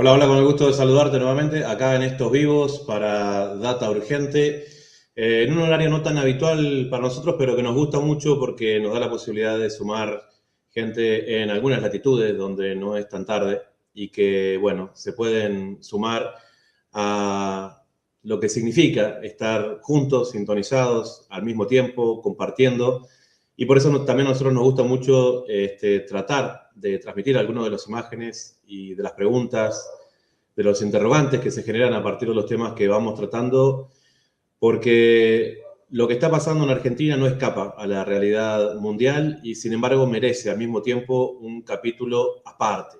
Hola, hola, con el gusto de saludarte nuevamente acá en estos vivos para Data Urgente, en un horario no tan habitual para nosotros, pero que nos gusta mucho porque nos da la posibilidad de sumar gente en algunas latitudes donde no es tan tarde y que, bueno, se pueden sumar a lo que significa estar juntos, sintonizados, al mismo tiempo, compartiendo. Y por eso también a nosotros nos gusta mucho tratar de transmitir algunas de las imágenes y de las preguntas, de los interrogantes que se generan a partir de los temas que vamos tratando, porque lo que está pasando en Argentina no escapa a la realidad mundial y sin embargo merece al mismo tiempo un capítulo aparte.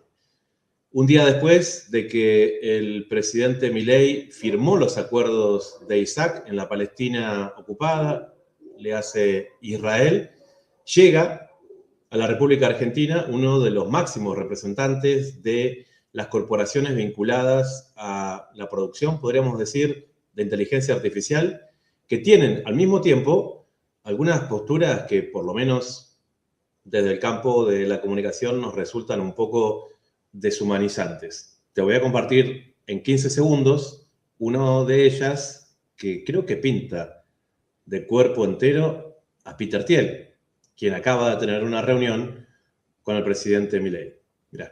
Un día después de que el presidente Milei firmó los acuerdos de Isaac en la Palestina ocupada, le hace Israel, llega a la República Argentina uno de los máximos representantes de las corporaciones vinculadas a la producción, podríamos decir, de inteligencia artificial, que tienen al mismo tiempo algunas posturas que por lo menos desde el campo de la comunicación nos resultan un poco deshumanizantes. Te voy a compartir en 15 segundos una de ellas que creo que pinta de cuerpo entero a Peter Thiel, quien acaba de tener una reunión con el presidente Milei. Mirá.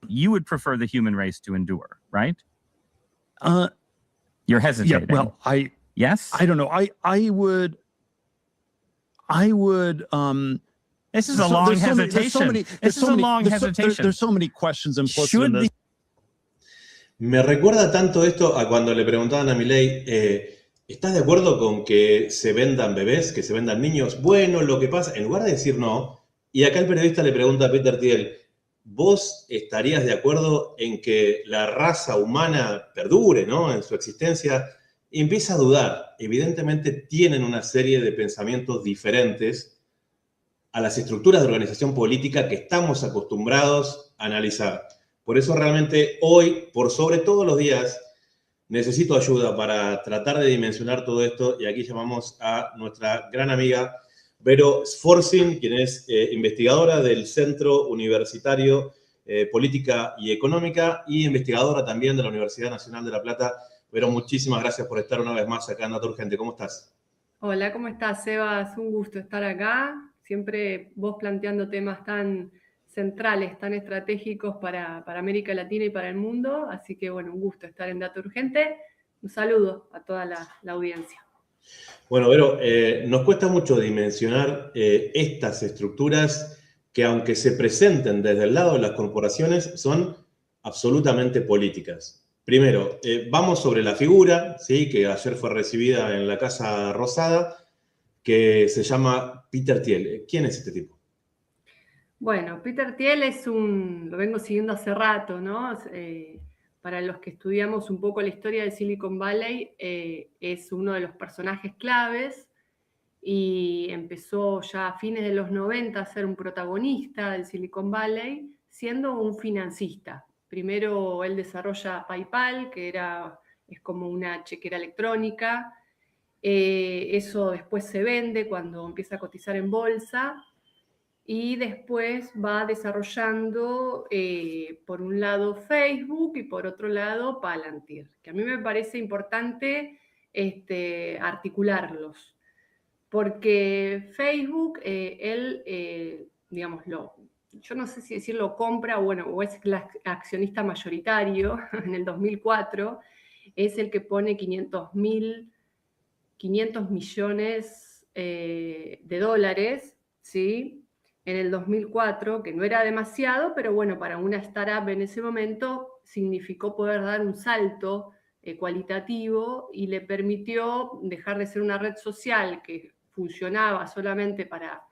You would prefer the human race to endure, right? You're hesitating. Yeah, well, yes? I don't know. I would. This is a long hesitation. This is a long hesitation. There's so many questions implicit in this. Me recuerda tanto esto a cuando le preguntaban a Milei, ¿estás de acuerdo con que se vendan bebés, que se vendan niños? Bueno, lo que pasa, en lugar de decir no, y acá el periodista le pregunta a Peter Thiel, ¿vos estarías de acuerdo en que la raza humana perdure, ¿no?, en su existencia? Y empieza a dudar. Evidentemente tienen una serie de pensamientos diferentes a las estructuras de organización política que estamos acostumbrados a analizar. Por eso realmente hoy, por sobre todos los días, necesito ayuda para tratar de dimensionar todo esto. Y aquí llamamos a nuestra gran amiga Vero Sforcin, quien es investigadora del Centro Universitario Política y Económica y investigadora también de la Universidad Nacional de La Plata. Vero, muchísimas gracias por estar una vez más acá en Data Urgente. ¿Cómo estás? Hola, ¿cómo estás, Sebas? Un gusto estar acá. Siempre vos planteando temas tan centrales, tan estratégicos para América Latina y para el mundo. Así que, bueno, un gusto estar en Data Urgente. Un saludo a toda la audiencia. Bueno, Vero, nos cuesta mucho dimensionar estas estructuras que, aunque se presenten desde el lado de las corporaciones, son absolutamente políticas. Primero, vamos sobre la figura, ¿sí?, que ayer fue recibida en la Casa Rosada, que se llama Peter Thiel. ¿Quién es este tipo? Bueno, Peter Thiel lo vengo siguiendo hace rato, ¿no? Para los que estudiamos un poco la historia de Silicon Valley, es uno de los personajes claves y empezó ya a fines de los 90 a ser un protagonista del Silicon Valley, siendo un financista. Primero él desarrolla PayPal, que es como una chequera electrónica. Eso después se vende cuando empieza a cotizar en bolsa. Y después va desarrollando, por un lado, Facebook y por otro lado, Palantir, que a mí me parece importante articularlos, porque Facebook, yo no sé si decirlo compra, bueno, o es el accionista mayoritario en el 2004, es el que pone 500 millones de dólares, ¿sí?, en el 2004, que no era demasiado, pero bueno, para una startup en ese momento significó poder dar un salto cualitativo y le permitió dejar de ser una red social que funcionaba solamente para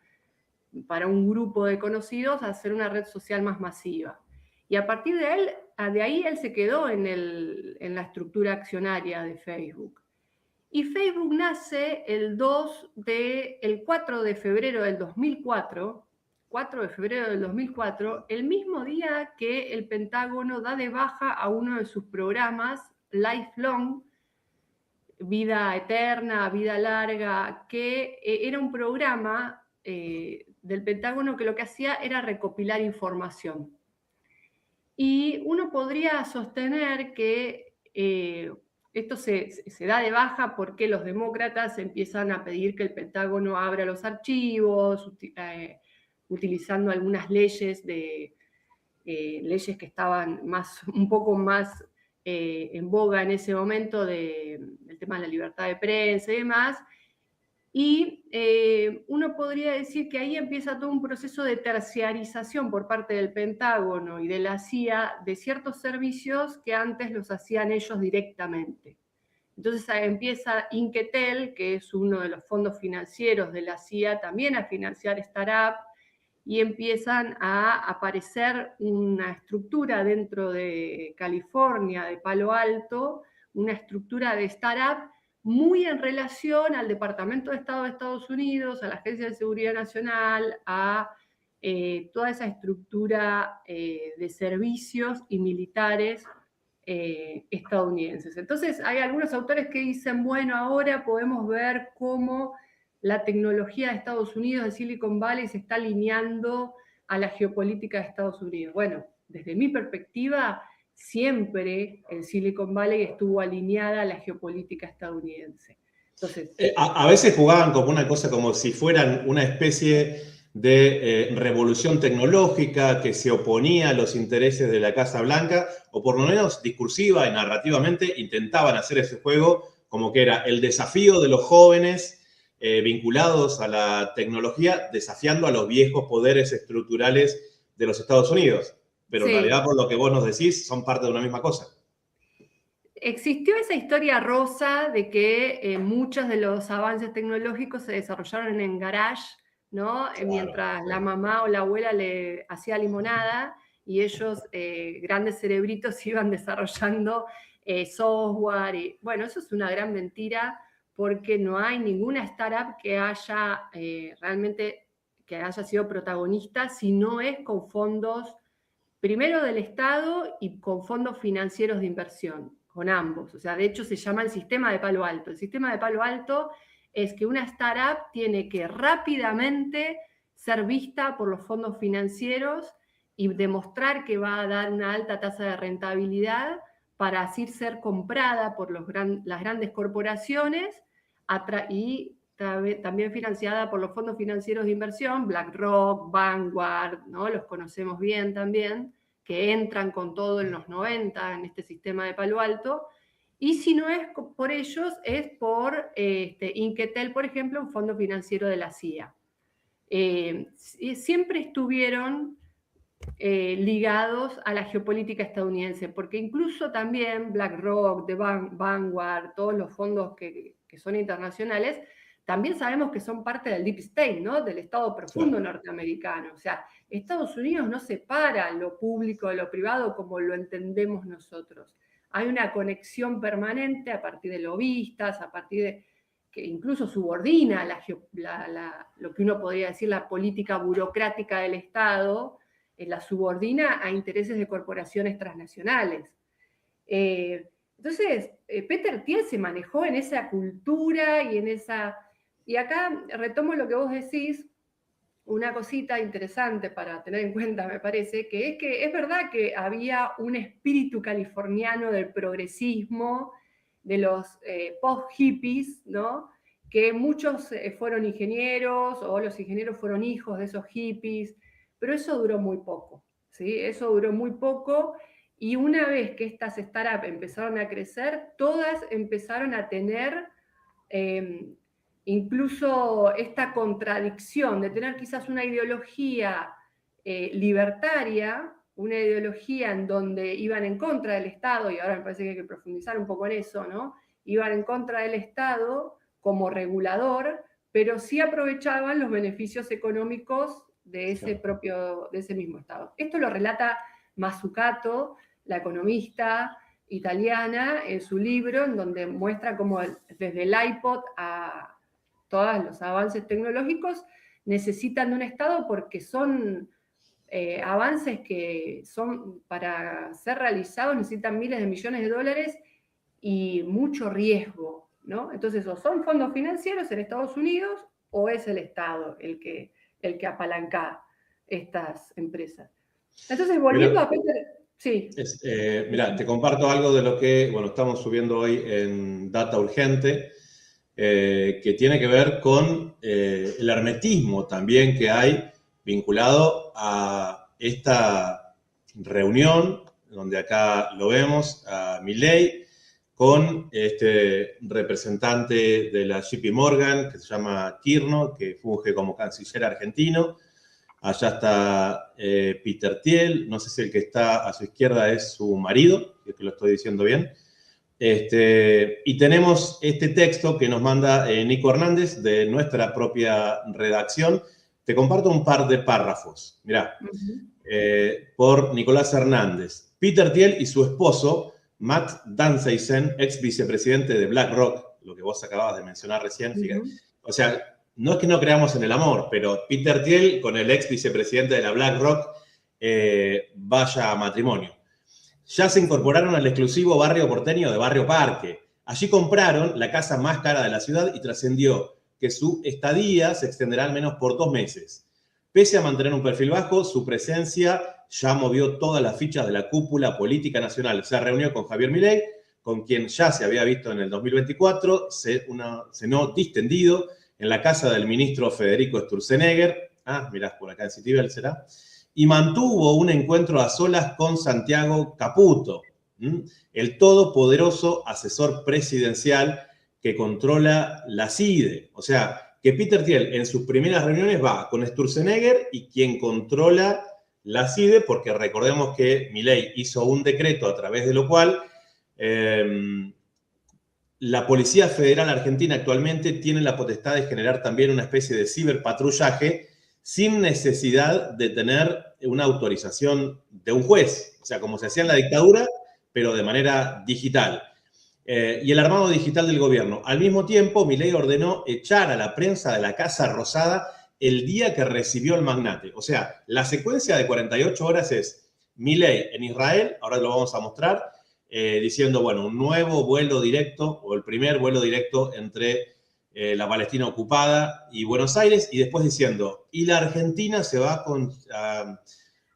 un grupo de conocidos a ser una red social más masiva. Y a partir de ahí él se quedó en la estructura accionaria de Facebook. Y Facebook nace el 4 de febrero del 2004, 4 de febrero del 2004, el mismo día que el Pentágono da de baja a uno de sus programas, Lifelong, Vida Eterna, Vida Larga, que era un programa del Pentágono que lo que hacía era recopilar información. Y uno podría sostener que esto se da de baja porque los demócratas empiezan a pedir que el Pentágono abra los archivos, utilizando algunas leyes leyes que estaban un poco más en boga en ese momento del tema de la libertad de prensa y demás. Y uno podría decir que ahí empieza todo un proceso de terciarización por parte del Pentágono y de la CIA de ciertos servicios que antes los hacían ellos directamente. Entonces empieza Inketel, que es uno de los fondos financieros de la CIA, también a financiar startups, y empiezan a aparecer una estructura dentro de California, de Palo Alto, una estructura de startup muy en relación al Departamento de Estado de Estados Unidos, a la Agencia de Seguridad Nacional, a toda esa estructura de servicios y militares estadounidenses. Entonces, hay algunos autores que dicen, bueno, ahora podemos ver cómo la tecnología de Estados Unidos, de Silicon Valley, se está alineando a la geopolítica de Estados Unidos. Bueno, desde mi perspectiva, siempre el Silicon Valley estuvo alineada a la geopolítica estadounidense. Entonces, a veces jugaban como una cosa como si fueran una especie de revolución tecnológica que se oponía a los intereses de la Casa Blanca, o por lo menos discursiva y narrativamente intentaban hacer ese juego como que era el desafío de los jóvenes vinculados a la tecnología, desafiando a los viejos poderes estructurales de los Estados Unidos. Pero sí, en realidad, por lo que vos nos decís, son parte de una misma cosa. Existió esa historia rosa de que muchos de los avances tecnológicos se desarrollaron en garage, ¿no? Claro, mientras la mamá o la abuela le hacía limonada y ellos, grandes cerebritos, iban desarrollando software. Y, bueno, eso es una gran mentira porque no hay ninguna startup que haya realmente que haya sido protagonista si no es con fondos, primero del Estado y con fondos financieros de inversión, con ambos. O sea, de hecho se llama el sistema de Palo Alto. El sistema de Palo Alto es que una startup tiene que rápidamente ser vista por los fondos financieros y demostrar que va a dar una alta tasa de rentabilidad para así ser comprada por las grandes corporaciones y también financiada por los fondos financieros de inversión, BlackRock, Vanguard, ¿no? Los conocemos bien también, que entran con todo en los 90 en este sistema de Palo Alto. Y si no es por ellos, es por Inketel, por ejemplo, un fondo financiero de la CIA. Siempre estuvieron ligados a la geopolítica estadounidense, porque incluso también BlackRock, Vanguard, todos los fondos que son internacionales, también sabemos que son parte del Deep State, ¿no? Del Estado profundo norteamericano. O sea, Estados Unidos no separa lo público de lo privado como lo entendemos nosotros. Hay una conexión permanente a partir de lobistas, a partir de que incluso subordina lo que uno podría decir la política burocrática del Estado, la subordina a intereses de corporaciones transnacionales. Entonces, Peter Thiel se manejó en esa cultura y en esa... Y acá retomo lo que vos decís, una cosita interesante para tener en cuenta, me parece, que es verdad que había un espíritu californiano del progresismo, de los post-hippies, ¿no? Que muchos fueron ingenieros o los ingenieros fueron hijos de esos hippies, pero eso duró muy poco, ¿sí? Eso duró muy poco y una vez que estas startups empezaron a crecer, todas empezaron a tener incluso esta contradicción de tener quizás una ideología libertaria, una ideología en donde iban en contra del Estado, y ahora me parece que hay que profundizar un poco en eso, ¿no? Iban en contra del Estado como regulador, pero sí aprovechaban los beneficios económicos de ese mismo Estado. Esto lo relata Mazzucato, la economista italiana, en su libro, en donde muestra cómo desde el iPod a todos los avances tecnológicos necesitan de un Estado porque son avances que son para ser realizados necesitan miles de millones de dólares y mucho riesgo, ¿no? Entonces, o son fondos financieros en Estados Unidos o es el Estado el que apalanca estas empresas. Entonces, volviendo a Peter... Sí. Mira, te comparto algo de lo que, bueno, estamos subiendo hoy en Data Urgente, que tiene que ver con el hermetismo también que hay vinculado a esta reunión, donde acá lo vemos, a Milei, con este representante de la JP Morgan, que se llama Kirno, que funge como canciller argentino. Allá está Peter Thiel, no sé si el que está a su izquierda es su marido, si es que lo estoy diciendo bien. Y tenemos este texto que nos manda Nico Hernández de nuestra propia redacción. Te comparto un par de párrafos. Mirá, por Nicolás Hernández. Peter Thiel y su esposo, Matt Danseisen, ex vicepresidente de BlackRock, lo que vos acababas de mencionar recién. O sea, no es que no creamos en el amor, pero Peter Thiel con el ex vicepresidente de la BlackRock, vaya matrimonio. Ya se incorporaron al exclusivo barrio porteño de Barrio Parque. Allí compraron la casa más cara de la ciudad y trascendió que su estadía se extenderá al menos por 2 meses. Pese a mantener un perfil bajo, su presencia ya movió todas las fichas de la cúpula política nacional. Se reunió con Javier Milei, con quien ya se había visto en el 2024, cenó distendido en la casa del ministro Federico Sturzenegger. Mirá, por acá en Citibel será. Y mantuvo un encuentro a solas con Santiago Caputo, el todopoderoso asesor presidencial que controla la CIDE. O sea, que Peter Thiel en sus primeras reuniones va con Sturzenegger y quien controla la CIDE, porque recordemos que Milei hizo un decreto a través de lo cual la Policía Federal Argentina actualmente tiene la potestad de generar también una especie de ciberpatrullaje sin necesidad de tener una autorización de un juez. O sea, como se hacía en la dictadura, pero de manera digital. Y el armado digital del gobierno. Al mismo tiempo, Milei ordenó echar a la prensa de la Casa Rosada el día que recibió el magnate. O sea, la secuencia de 48 horas es Milei en Israel, ahora lo vamos a mostrar, diciendo, bueno, un nuevo vuelo directo, o el primer vuelo directo entre la Palestina ocupada y Buenos Aires, y después diciendo, y la Argentina se va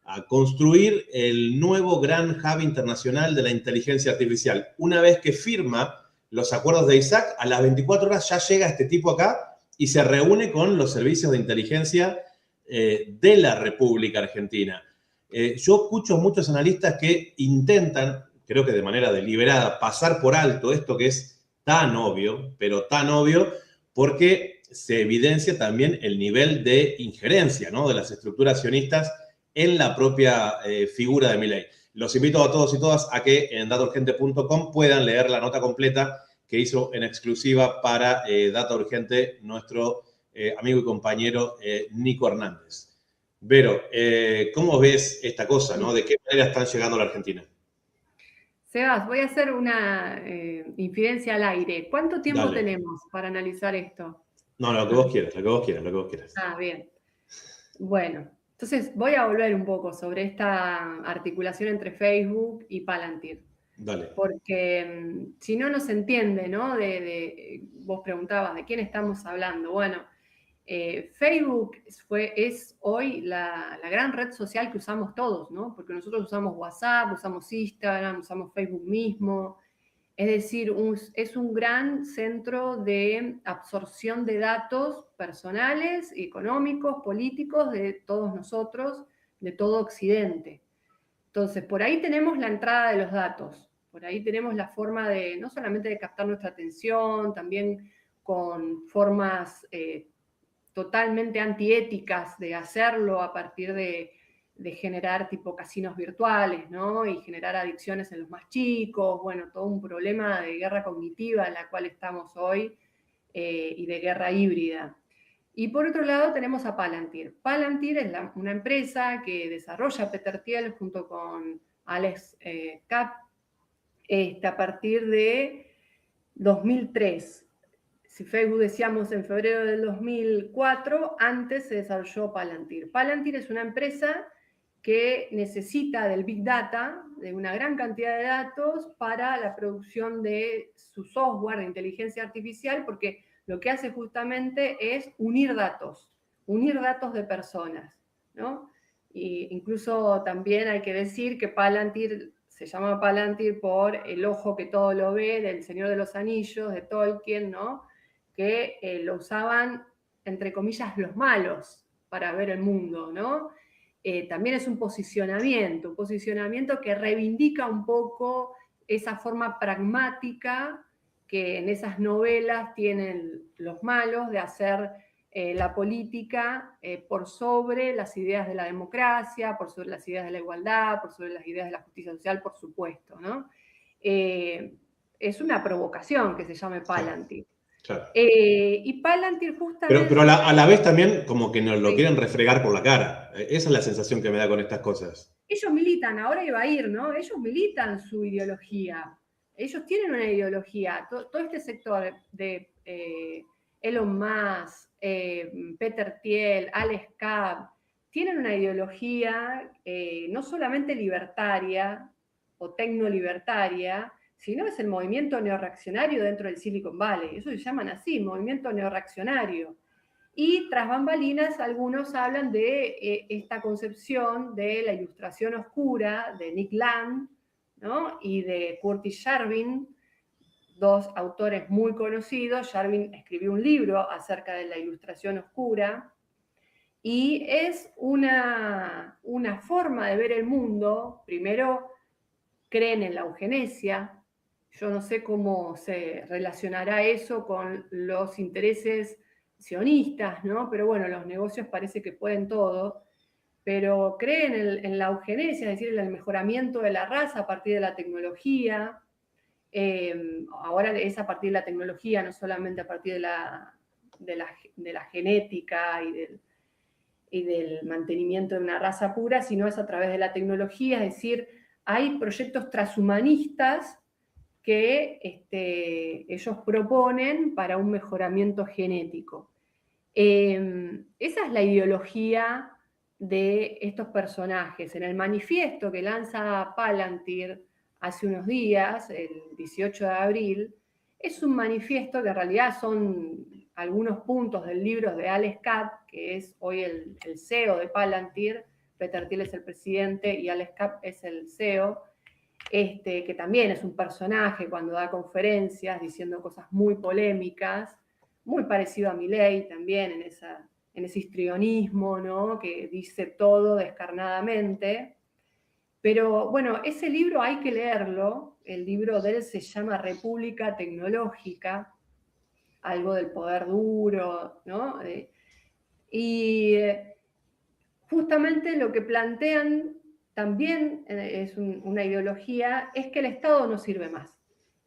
a construir el nuevo gran hub internacional de la inteligencia artificial. Una vez que firma los acuerdos de Isaac, a las 24 horas ya llega este tipo acá y se reúne con los servicios de inteligencia de la República Argentina. Yo escucho muchos analistas que intentan, creo que de manera deliberada, pasar por alto esto que es tan obvio, pero tan obvio, porque se evidencia también el nivel de injerencia, ¿no?, de las estructuras sionistas en la propia figura de Milei. Los invito a todos y todas a que en dataurgente.com puedan leer la nota completa que hizo en exclusiva para Data Urgente nuestro amigo y compañero Nico Hernández. Vero, ¿cómo ves esta cosa, ¿no? ¿De qué manera están llegando a la Argentina? Sebas, voy a hacer una infidencia al aire. ¿Cuánto tiempo Dale. tenemos para analizar esto? No, lo que vos quieras, lo que vos quieras, lo que vos quieras. Bien. Bueno, entonces voy a volver un poco sobre esta articulación entre Facebook y Palantir. Dale. Porque si no, no se entiende, ¿no? Vos preguntabas, ¿de quién estamos hablando? Bueno, Facebook es hoy la gran red social que usamos todos, ¿no? Porque nosotros usamos WhatsApp, usamos Instagram, usamos Facebook mismo. Es decir, es un gran centro de absorción de datos personales, económicos, políticos de todos nosotros, de todo Occidente. Entonces, por ahí tenemos la entrada de los datos, por ahí tenemos la forma de, no solamente de captar nuestra atención, también con formas totalmente antiéticas de hacerlo a partir de generar tipo casinos virtuales, ¿no? Y generar adicciones en los más chicos, bueno, todo un problema de guerra cognitiva en la cual estamos hoy y de guerra híbrida. Y por otro lado tenemos a Palantir. Palantir es una empresa que desarrolla Peter Thiel junto con Alex Kapp a partir de 2003. Si Facebook decíamos en febrero del 2004, antes se desarrolló Palantir. Palantir es una empresa que necesita del Big Data, de una gran cantidad de datos, para la producción de su software de inteligencia artificial, porque lo que hace justamente es unir datos de personas, ¿no? incluso también hay que decir que Palantir se llama Palantir por el ojo que todo lo ve, del Señor de los Anillos, de Tolkien, ¿no? Que lo usaban, entre comillas, los malos para ver el mundo, ¿no? También es un posicionamiento que reivindica un poco esa forma pragmática que en esas novelas tienen los malos de hacer la política por sobre las ideas de la democracia, por sobre las ideas de la igualdad, por sobre las ideas de la justicia social, por supuesto, ¿no? Es una provocación que se llame Palantir. Claro. Y Palantir justamente... Pero a la vez también como que nos lo quieren refregar por la cara. Esa es la sensación que me da con estas cosas. Ellos militan, ahora iba a ir, ¿no? Ellos militan su ideología. Ellos tienen una ideología. Todo este sector de Elon Musk, Peter Thiel, Alex Kapp, tienen una ideología no solamente libertaria o tecnolibertaria, sino es el movimiento neorreaccionario dentro del Silicon Valley. Eso se llaman así, movimiento neorreaccionario. Y tras bambalinas, algunos hablan de esta concepción de la ilustración oscura de Nick Land, ¿no? Y de Curtis Yarvin, dos autores muy conocidos. Yarvin escribió un libro acerca de la ilustración oscura, y es una forma de ver el mundo. Primero, creen en la eugenesia. Yo no sé cómo se relacionará eso con los intereses sionistas, ¿no? Pero bueno, los negocios parece que pueden todo. Pero creen en la eugenesia, es decir, en el mejoramiento de la raza a partir de la tecnología. Ahora es a partir de la tecnología, no solamente a partir de la genética y del mantenimiento de una raza pura, sino es a través de la tecnología. Es decir, hay proyectos transhumanistas que ellos proponen para un mejoramiento genético. Esa es la ideología de estos personajes. En el manifiesto que lanza Palantir hace unos días, el 18 de abril, es un manifiesto que en realidad son algunos puntos del libro de Alex Kapp, que es hoy el CEO de Palantir. Peter Thiel es el presidente y Alex Kapp es el CEO. Que también es un personaje cuando da conferencias diciendo cosas muy polémicas, muy parecido a Milei también en ese histrionismo, ¿no? Que dice todo descarnadamente. Pero bueno, ese libro hay que leerlo. El libro de él se llama República Tecnológica, algo del poder duro, ¿no? Y justamente lo que plantean también es una ideología, es que el Estado no sirve más.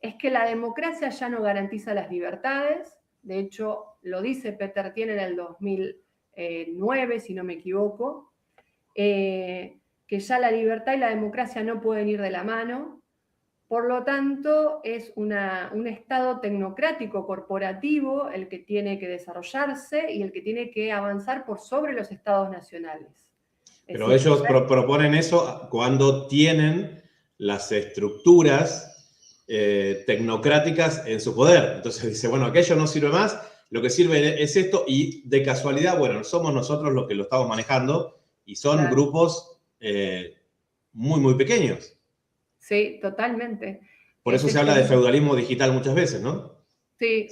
Es que la democracia ya no garantiza las libertades. De hecho, lo dice Peter Thiel en el 2009, si no me equivoco, que ya la libertad y la democracia no pueden ir de la mano. Por lo tanto, es un Estado tecnocrático corporativo el que tiene que desarrollarse y el que tiene que avanzar por sobre los Estados nacionales. Pero ellos proponen eso cuando tienen las estructuras tecnocráticas en su poder. Entonces dice, bueno, aquello no sirve más, lo que sirve es esto, y de casualidad, bueno, somos nosotros los que lo estamos manejando, y son grupos muy, muy pequeños. Sí, totalmente. Por eso se habla de feudalismo digital muchas veces, ¿no? Sí,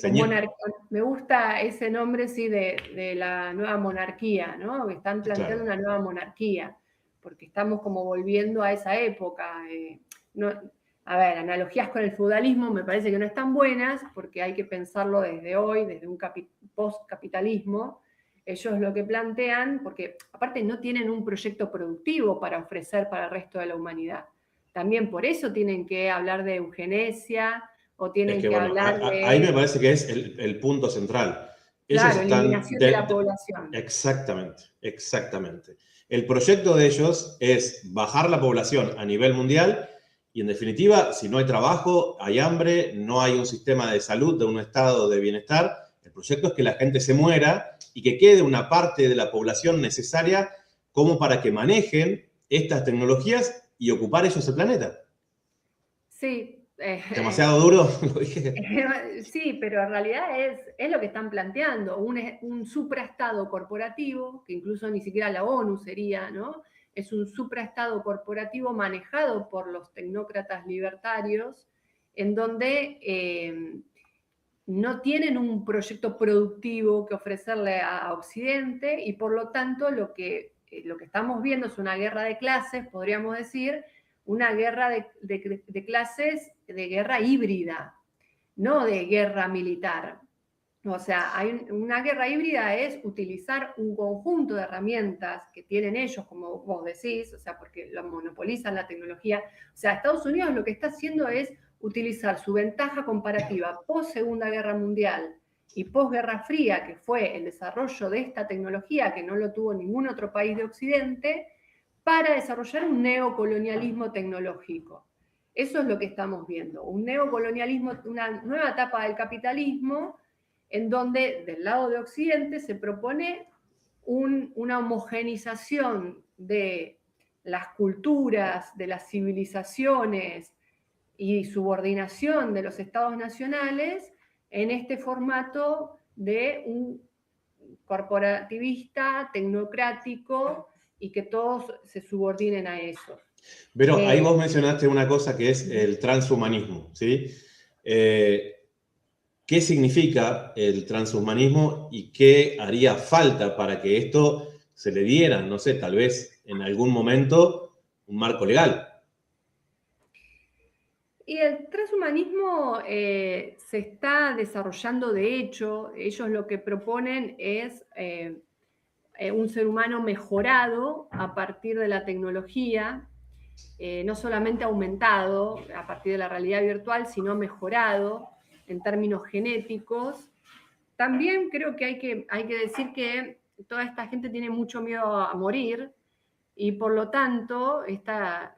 me gusta ese nombre, sí, de la nueva monarquía, ¿no? Que están planteando una nueva monarquía, porque estamos como volviendo a esa época. A ver, analogías con el feudalismo me parece que no están buenas, porque hay que pensarlo desde hoy, desde un post-capitalismo. Ellos lo que plantean, porque aparte no tienen un proyecto productivo para ofrecer para el resto de la humanidad. También por eso tienen que hablar de eugenesia, o tienen que hablar de... Ahí me parece que es el punto central. Claro, eliminación de la población. Exactamente, exactamente. El proyecto de ellos es bajar la población a nivel mundial y, en definitiva, si no hay trabajo, hay hambre, no hay un sistema de salud, de un estado de bienestar, el proyecto es que la gente se muera y que quede una parte de la población necesaria como para que manejen estas tecnologías y ocupar ellos el planeta. Sí. ¿Demasiado duro? Lo dije. Sí, pero en realidad es lo que están planteando, un supraestado corporativo, que incluso ni siquiera la ONU sería, ¿no? es un supraestado corporativo manejado por los tecnócratas libertarios, en donde no tienen un proyecto productivo que ofrecerle a Occidente y por lo tanto lo que estamos viendo es una guerra de clases, podríamos decir, una guerra de clases, de guerra híbrida, no de guerra militar. O sea, una guerra híbrida es utilizar un conjunto de herramientas que tienen ellos, como vos decís, o sea, porque lo monopolizan la tecnología. O sea, Estados Unidos lo que está haciendo es utilizar su ventaja comparativa post Segunda Guerra Mundial y post Guerra Fría, que fue el desarrollo de esta tecnología, que no lo tuvo ningún otro país de Occidente, para desarrollar un neocolonialismo tecnológico. Eso es lo que estamos viendo, un neocolonialismo, una nueva etapa del capitalismo, en donde del lado de Occidente se propone una homogenización de las culturas, de las civilizaciones y subordinación de los estados nacionales en este formato de un corporativista, tecnocrático, y que todos se subordinen a eso. Pero ahí vos mencionaste una cosa que es el transhumanismo, ¿sí? ¿Qué significa el transhumanismo y qué haría falta para que esto se le diera, no sé, tal vez en algún momento, un marco legal? Y el transhumanismo se está desarrollando de hecho. Ellos lo que proponen es un ser humano mejorado a partir de la tecnología, no solamente aumentado a partir de la realidad virtual, sino mejorado en términos genéticos. También creo que hay que decir que toda esta gente tiene mucho miedo a morir y por lo tanto,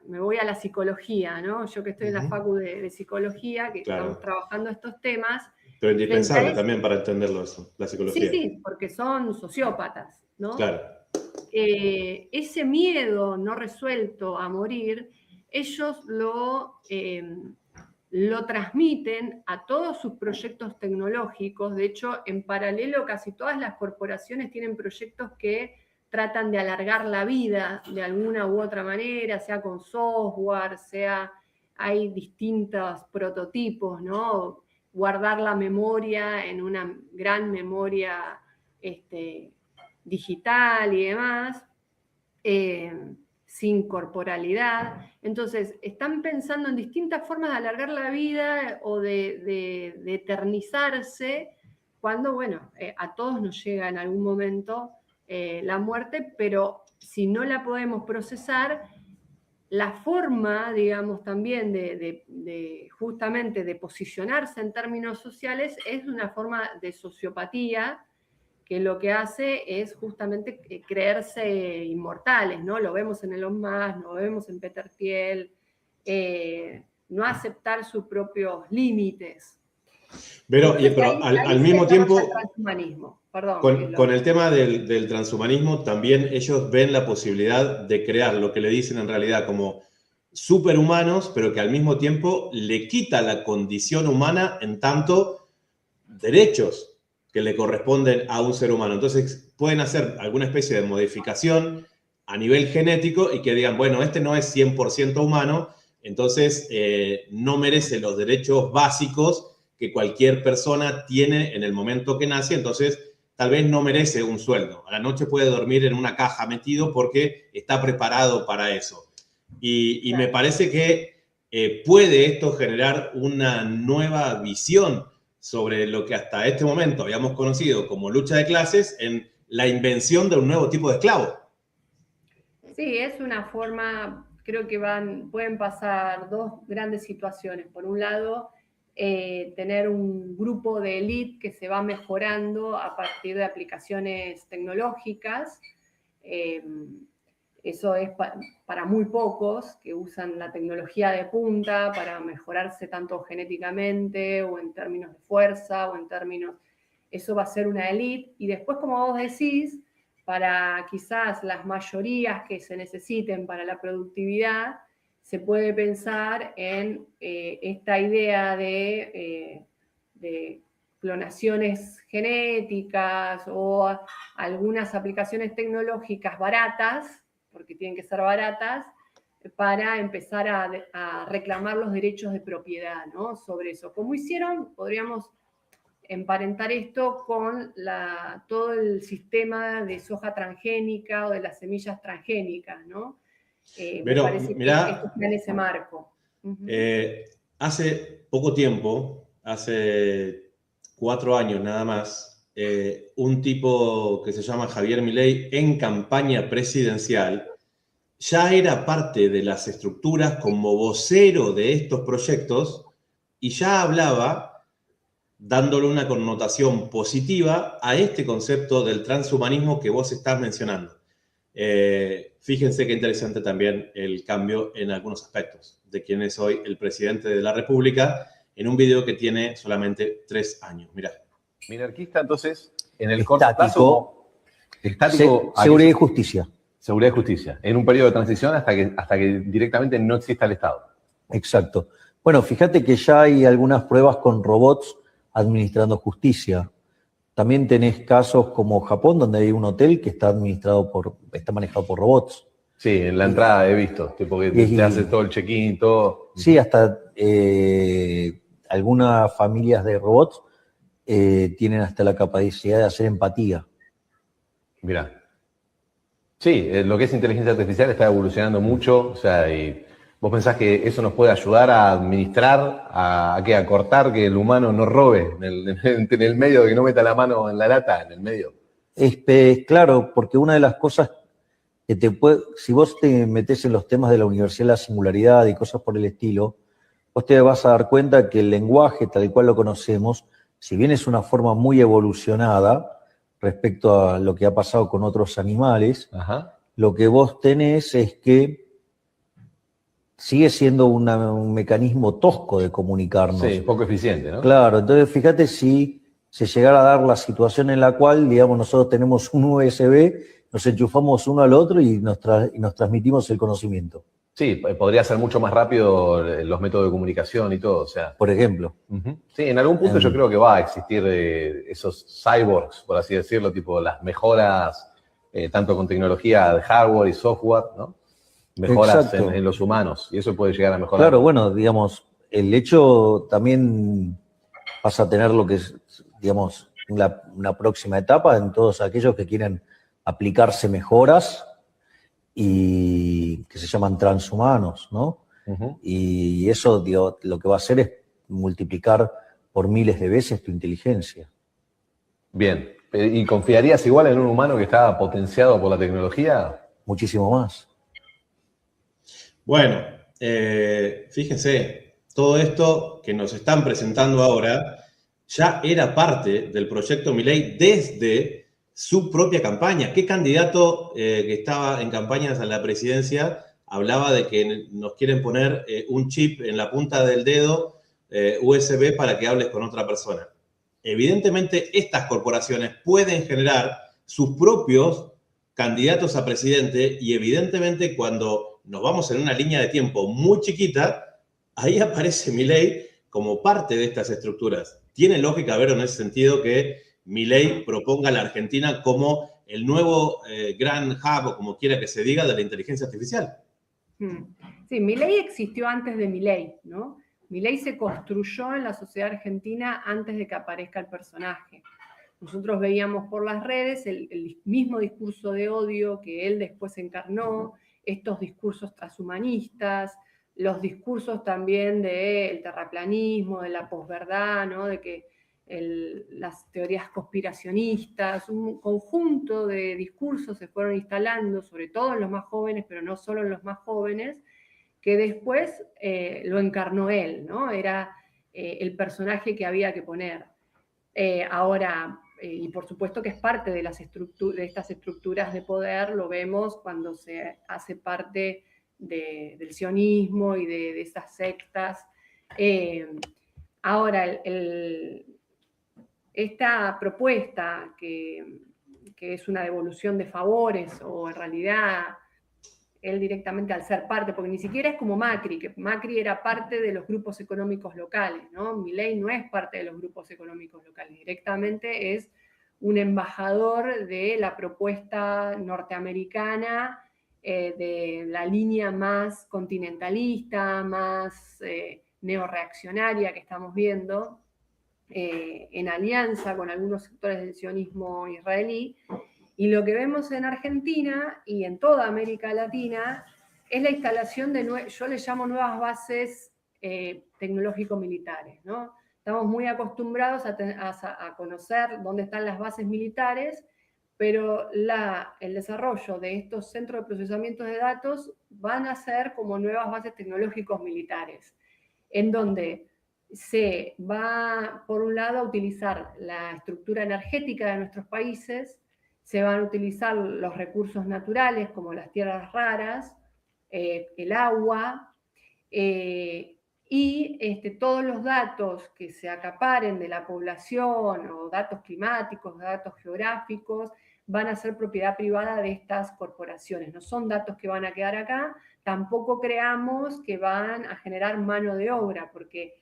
me voy a la psicología, ¿no? Yo que estoy en la facu de psicología, que estamos trabajando estos temas. Pero indispensable también para entenderlo eso, la psicología. Sí, porque son sociópatas, ¿no? Claro. Ese miedo no resuelto a morir, ellos lo transmiten a todos sus proyectos tecnológicos. De hecho, en paralelo, casi todas las corporaciones tienen proyectos que tratan de alargar la vida de alguna u otra manera, sea con software, hay distintos prototipos, ¿no? Guardar la memoria en una gran memoria digital y demás, sin corporalidad. Entonces, están pensando en distintas formas de alargar la vida o de eternizarse, cuando, bueno, a todos nos llega en algún momento la muerte, pero si no la podemos procesar, la forma, digamos, también justamente de posicionarse en términos sociales es una forma de sociopatía que lo que hace es justamente creerse inmortales, ¿no? Lo vemos en Elon Musk, lo vemos en Peter Thiel, no aceptar sus propios límites. Pero al mismo tiempo, el transhumanismo. Perdón, con el tema del transhumanismo, también ellos ven la posibilidad de crear lo que le dicen en realidad como superhumanos, pero que al mismo tiempo le quita la condición humana en tanto derechos que le corresponden a un ser humano. Entonces pueden hacer alguna especie de modificación a nivel genético y que digan, bueno, este no es 100% humano, entonces no merece los derechos básicos que cualquier persona tiene en el momento que nace, entonces tal vez no merece un sueldo. A la noche puede dormir en una caja metido porque está preparado para eso. Y me parece que puede esto generar una nueva visión sobre lo que hasta este momento habíamos conocido como lucha de clases en la invención de un nuevo tipo de esclavo. Sí, es una forma, creo que pueden pasar dos grandes situaciones. Por un lado, tener un grupo de élite que se va mejorando a partir de aplicaciones tecnológicas. Eso es para muy pocos que usan la tecnología de punta para mejorarse tanto genéticamente o en términos de fuerza o en términos... Eso va a ser una élite. Y después, como vos decís, para quizás las mayorías que se necesiten para la productividad, se puede pensar en esta idea de clonaciones genéticas o algunas aplicaciones tecnológicas baratas, porque tienen que ser baratas, para empezar a reclamar los derechos de propiedad, ¿no? Sobre eso. Como hicieron, podríamos emparentar esto con todo el sistema de soja transgénica o de las semillas transgénicas, ¿no? Pero, me parece mirá, que esto está en ese marco. Hace poco tiempo, hace 4 años nada más, un tipo que se llama Javier Milei, en campaña presidencial, ya era parte de las estructuras como vocero de estos proyectos y ya hablaba dándole una connotación positiva a este concepto del transhumanismo que vos estás mencionando. Fíjense qué interesante también el cambio en algunos aspectos de quién es hoy el presidente de la República en un video que tiene solamente 3 años. Mirá. Minarquista, entonces, en el corto plazo... Estático. Seguridad y justicia. Seguridad y justicia. En un periodo de transición hasta que directamente no exista el Estado. Exacto. Bueno, fíjate que ya hay algunas pruebas con robots administrando justicia. También tenés casos como Japón, donde hay un hotel que está manejado por robots. Sí, en la entrada he visto, tipo que te hace todo el check-in, todo. Sí, hasta algunas familias de robots tienen hasta la capacidad de hacer empatía. Mirá. Sí, lo que es inteligencia artificial está evolucionando mucho, o sea, y ¿vos pensás que eso nos puede ayudar a administrar, a cortar, que el humano no robe en el medio, que no meta la mano en la lata, en el medio? Claro, porque una de las cosas que si vos te metés en los temas de la universidad, la singularidad y cosas por el estilo, vos te vas a dar cuenta que el lenguaje tal cual lo conocemos, si bien es una forma muy evolucionada respecto a lo que ha pasado con otros animales, lo que vos tenés es que sigue siendo un mecanismo tosco de comunicarnos. Sí, poco eficiente, ¿no? Claro, entonces fíjate si se llegara a dar la situación en la cual, digamos, nosotros tenemos un USB, nos enchufamos uno al otro y nos transmitimos el conocimiento. Sí, podría ser mucho más rápido los métodos de comunicación y todo, o sea. Por ejemplo. Sí, en algún punto yo creo que va a existir esos cyborgs, por así decirlo, tipo las mejoras, tanto con tecnología de hardware y software, ¿no? Mejoras en los humanos, y eso puede llegar a mejorar. Claro, bueno, digamos, el hecho también pasa a tener lo que es, digamos, una próxima etapa en todos aquellos que quieren aplicarse mejoras y que se llaman transhumanos, ¿no? Y eso, digo, lo que va a hacer es multiplicar por miles de veces tu inteligencia. Bien, ¿y confiarías igual en un humano que está potenciado por la tecnología? Muchísimo más. Bueno, fíjense, todo esto que nos están presentando ahora ya era parte del proyecto Milei desde su propia campaña. ¿Qué candidato que estaba en campañas a la presidencia hablaba de que nos quieren poner un chip en la punta del dedo USB para que hables con otra persona? Evidentemente, estas corporaciones pueden generar sus propios candidatos a presidente y evidentemente cuando nos vamos en una línea de tiempo muy chiquita, ahí aparece Milei como parte de estas estructuras. Tiene lógica verlo en ese sentido que Milei proponga a la Argentina como el nuevo gran hub, o como quiera que se diga, de la inteligencia artificial. Sí, Milei existió antes de Milei, ¿no? Milei se construyó en la sociedad argentina antes de que aparezca el personaje. Nosotros veíamos por las redes el mismo discurso de odio que él después encarnó, estos discursos transhumanistas, los discursos también del terraplanismo, de la posverdad, ¿no? De que las teorías conspiracionistas, un conjunto de discursos se fueron instalando, sobre todo en los más jóvenes, pero no solo en los más jóvenes, que después lo encarnó él, ¿no? Era el personaje que había que poner. Ahora, y por supuesto que es parte de estas estructuras de poder, lo vemos cuando se hace parte del sionismo y de esas sectas. Ahora, esta propuesta que es una devolución de favores, o en realidad él directamente al ser parte, porque ni siquiera es como Macri, que Macri era parte de los grupos económicos locales, ¿no? Milei no es parte de los grupos económicos locales, directamente es un embajador de la propuesta norteamericana de la línea más continentalista, más neorreaccionaria que estamos viendo, en alianza con algunos sectores del sionismo israelí. Y lo que vemos en Argentina y en toda América Latina es la instalación de, yo le llamo nuevas bases tecnológico-militares, ¿no? Estamos muy acostumbrados a conocer dónde están las bases militares, pero el desarrollo de estos centros de procesamiento de datos van a ser como nuevas bases tecnológicos militares, en donde se va, por un lado, a utilizar la estructura energética de nuestros países, se van a utilizar los recursos naturales como las tierras raras, el agua, y todos los datos que se acaparen de la población, o datos climáticos, datos geográficos, van a ser propiedad privada de estas corporaciones. No son datos que van a quedar acá, tampoco creamos que van a generar mano de obra, porque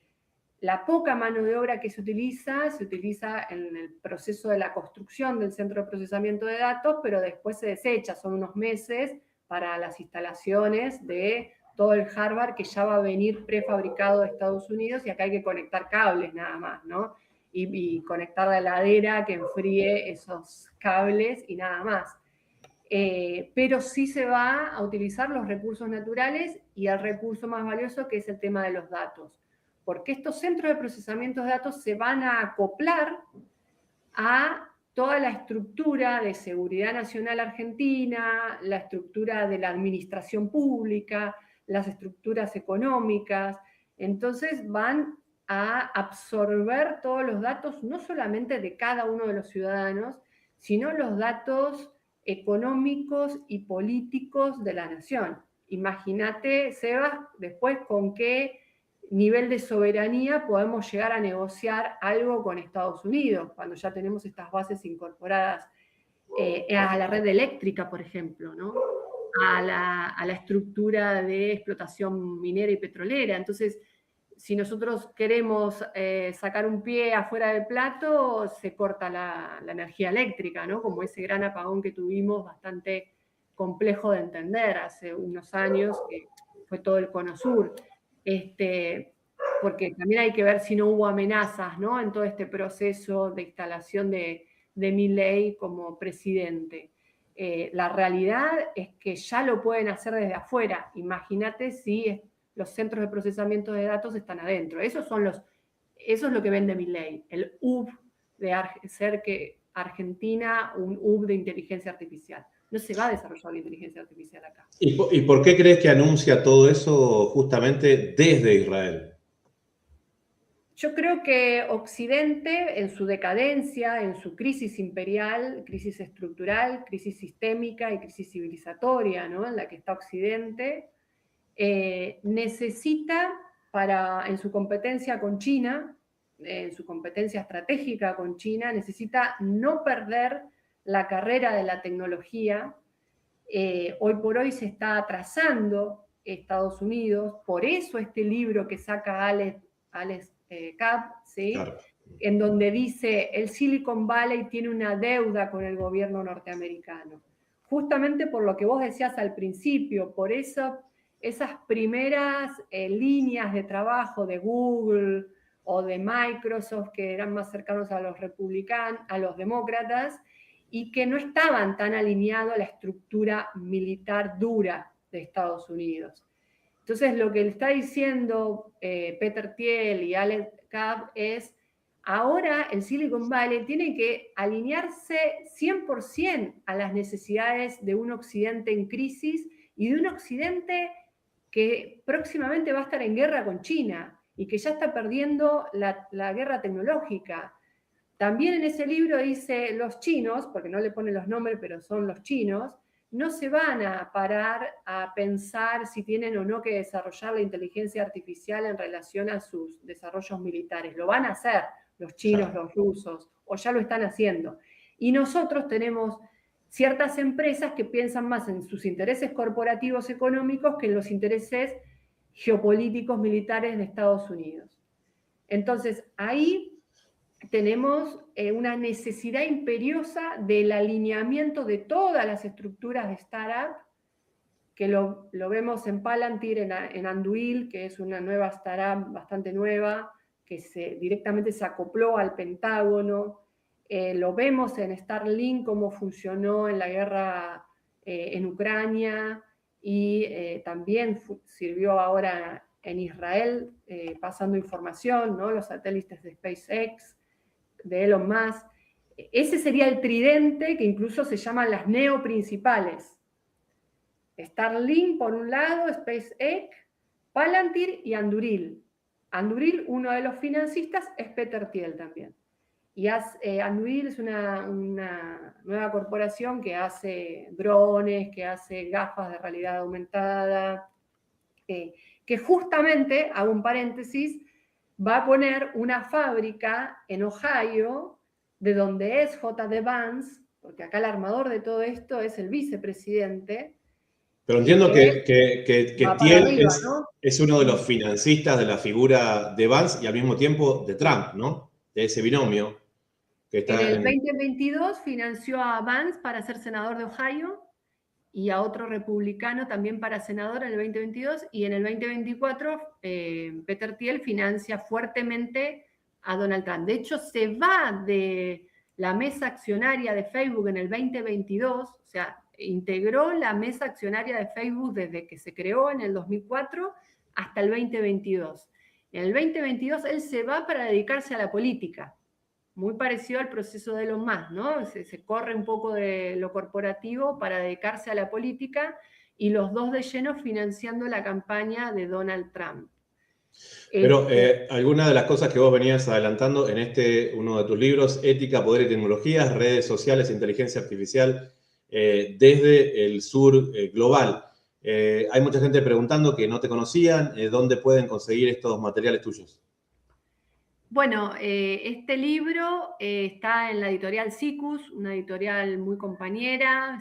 la poca mano de obra que se utiliza en el proceso de la construcción del centro de procesamiento de datos, pero después se desecha, son unos meses para las instalaciones de todo el hardware que ya va a venir prefabricado de Estados Unidos, y acá hay que conectar cables nada más, ¿no? Y conectar la heladera que enfríe esos cables y nada más. Pero sí se va a utilizar los recursos naturales y el recurso más valioso, que es el tema de los datos. Porque estos centros de procesamiento de datos se van a acoplar a toda la estructura de seguridad nacional argentina, la estructura de la administración pública, las estructuras económicas. Entonces van a absorber todos los datos, no solamente de cada uno de los ciudadanos, sino los datos económicos y políticos de la nación. Imagínate, Sebas, después con qué nivel de soberanía podemos llegar a negociar algo con Estados Unidos, cuando ya tenemos estas bases incorporadas a la red eléctrica, por ejemplo, ¿no? a la estructura de explotación minera y petrolera. Entonces, si nosotros queremos sacar un pie afuera del plato, se corta la energía eléctrica, ¿no? Como ese gran apagón que tuvimos, bastante complejo de entender hace unos años, que fue todo el Cono Sur. Porque también hay que ver si no hubo amenazas, ¿no? En todo este proceso de instalación de Milei como presidente. La realidad es que ya lo pueden hacer desde afuera. Imagínate si los centros de procesamiento de datos están adentro. Eso es lo que vende Milei, el hub de hacer que Argentina un hub de inteligencia artificial. No se va a desarrollar la inteligencia artificial acá. ¿Y por qué crees que anuncia todo eso justamente desde Israel? Yo creo que Occidente, en su decadencia, en su crisis imperial, crisis estructural, crisis sistémica y crisis civilizatoria, ¿no? En la que está Occidente, necesita, en su competencia con China, en su competencia estratégica con China, necesita no perder la carrera de la tecnología. Hoy por hoy se está atrasando Estados Unidos, por eso este libro que saca Alex Karp, ¿sí? Claro. En donde dice el Silicon Valley tiene una deuda con el gobierno norteamericano, justamente por lo que vos decías al principio, por eso esas primeras líneas de trabajo de Google o de Microsoft, que eran más cercanos a los republicanos, a los demócratas, y que no estaban tan alineados a la estructura militar dura de Estados Unidos. Entonces, lo que le está diciendo Peter Thiel y Alex Karp es, ahora el Silicon Valley tiene que alinearse 100% a las necesidades de un Occidente en crisis y de un Occidente que próximamente va a estar en guerra con China y que ya está perdiendo la guerra tecnológica. También en ese libro dice, los chinos, porque no le ponen los nombres, pero son los chinos, no se van a parar a pensar si tienen o no que desarrollar la inteligencia artificial en relación a sus desarrollos militares. Lo van a hacer los chinos, los rusos, o ya lo están haciendo. Y nosotros tenemos ciertas empresas que piensan más en sus intereses corporativos económicos que en los intereses geopolíticos militares de Estados Unidos. Entonces, ahí tenemos una necesidad imperiosa del alineamiento de todas las estructuras de startup que lo vemos en Palantir, en Anduil, que es una nueva startup bastante nueva, que directamente se acopló al Pentágono. Lo vemos en Starlink, cómo funcionó en la guerra en Ucrania, y también sirvió ahora en Israel, pasando información, ¿no? Los satélites de SpaceX, de Elon Musk. Ese sería el tridente que incluso se llaman las neoprincipales. Starlink por un lado, SpaceX, Palantir y Anduril. Anduril, uno de los financistas, es Peter Thiel también. Y Anduril es una nueva corporación que hace drones, que hace gafas de realidad aumentada, que justamente, hago un paréntesis, va a poner una fábrica en Ohio, de donde es J.D. Vance, porque acá el armador de todo esto es el vicepresidente. Pero entiendo que Thiel arriba, ¿no? es uno de los financistas de la figura de Vance y al mismo tiempo de Trump, ¿no? De ese binomio. Que está en el 2022 financió a Vance para ser senador de Ohio y a otro republicano también para senador en el 2022, y en el 2024 Peter Thiel financia fuertemente a Donald Trump. De hecho, se va de la mesa accionaria de Facebook en el 2022, o sea, integró la mesa accionaria de Facebook desde que se creó en el 2004 hasta el 2022. En el 2022 él se va para dedicarse a la política, muy parecido al proceso de Elon Musk, ¿no? Se corre un poco de lo corporativo para dedicarse a la política, y los dos de lleno financiando la campaña de Donald Trump. Pero alguna de las cosas que vos venías adelantando en uno de tus libros, Ética, Poder y Tecnologías, Redes Sociales e Inteligencia Artificial desde el sur global. Hay mucha gente preguntando que no te conocían, ¿dónde pueden conseguir estos materiales tuyos? Bueno, este libro está en la editorial Sikus, una editorial muy compañera.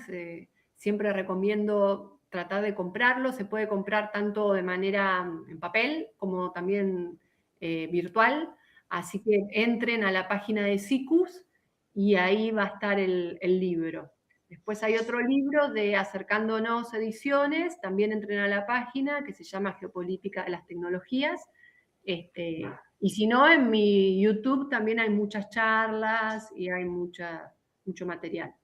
Siempre recomiendo tratar de comprarlo. Se puede comprar tanto de manera en papel como también virtual. Así que entren a la página de Sikus y ahí va a estar el libro. Después hay otro libro de Acercándonos Ediciones, también entren a la página, que se llama Geopolítica de las Tecnologías. Y si no, en mi YouTube también hay muchas charlas y hay mucho material.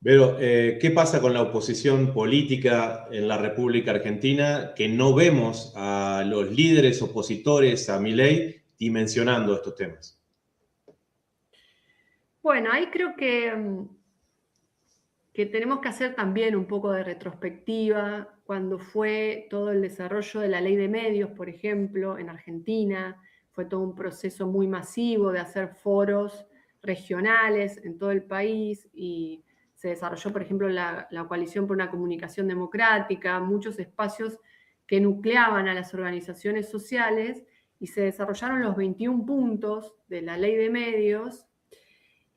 Pero, ¿qué pasa con la oposición política en la República Argentina, que no vemos a los líderes opositores a Milei dimensionando estos temas? Bueno, ahí creo que tenemos que hacer también un poco de retrospectiva cuando fue todo el desarrollo de la ley de medios, por ejemplo, en Argentina. Fue todo un proceso muy masivo de hacer foros regionales en todo el país, y se desarrolló, por ejemplo, la Coalición por una Comunicación Democrática, muchos espacios que nucleaban a las organizaciones sociales, y se desarrollaron los 21 puntos de la ley de medios,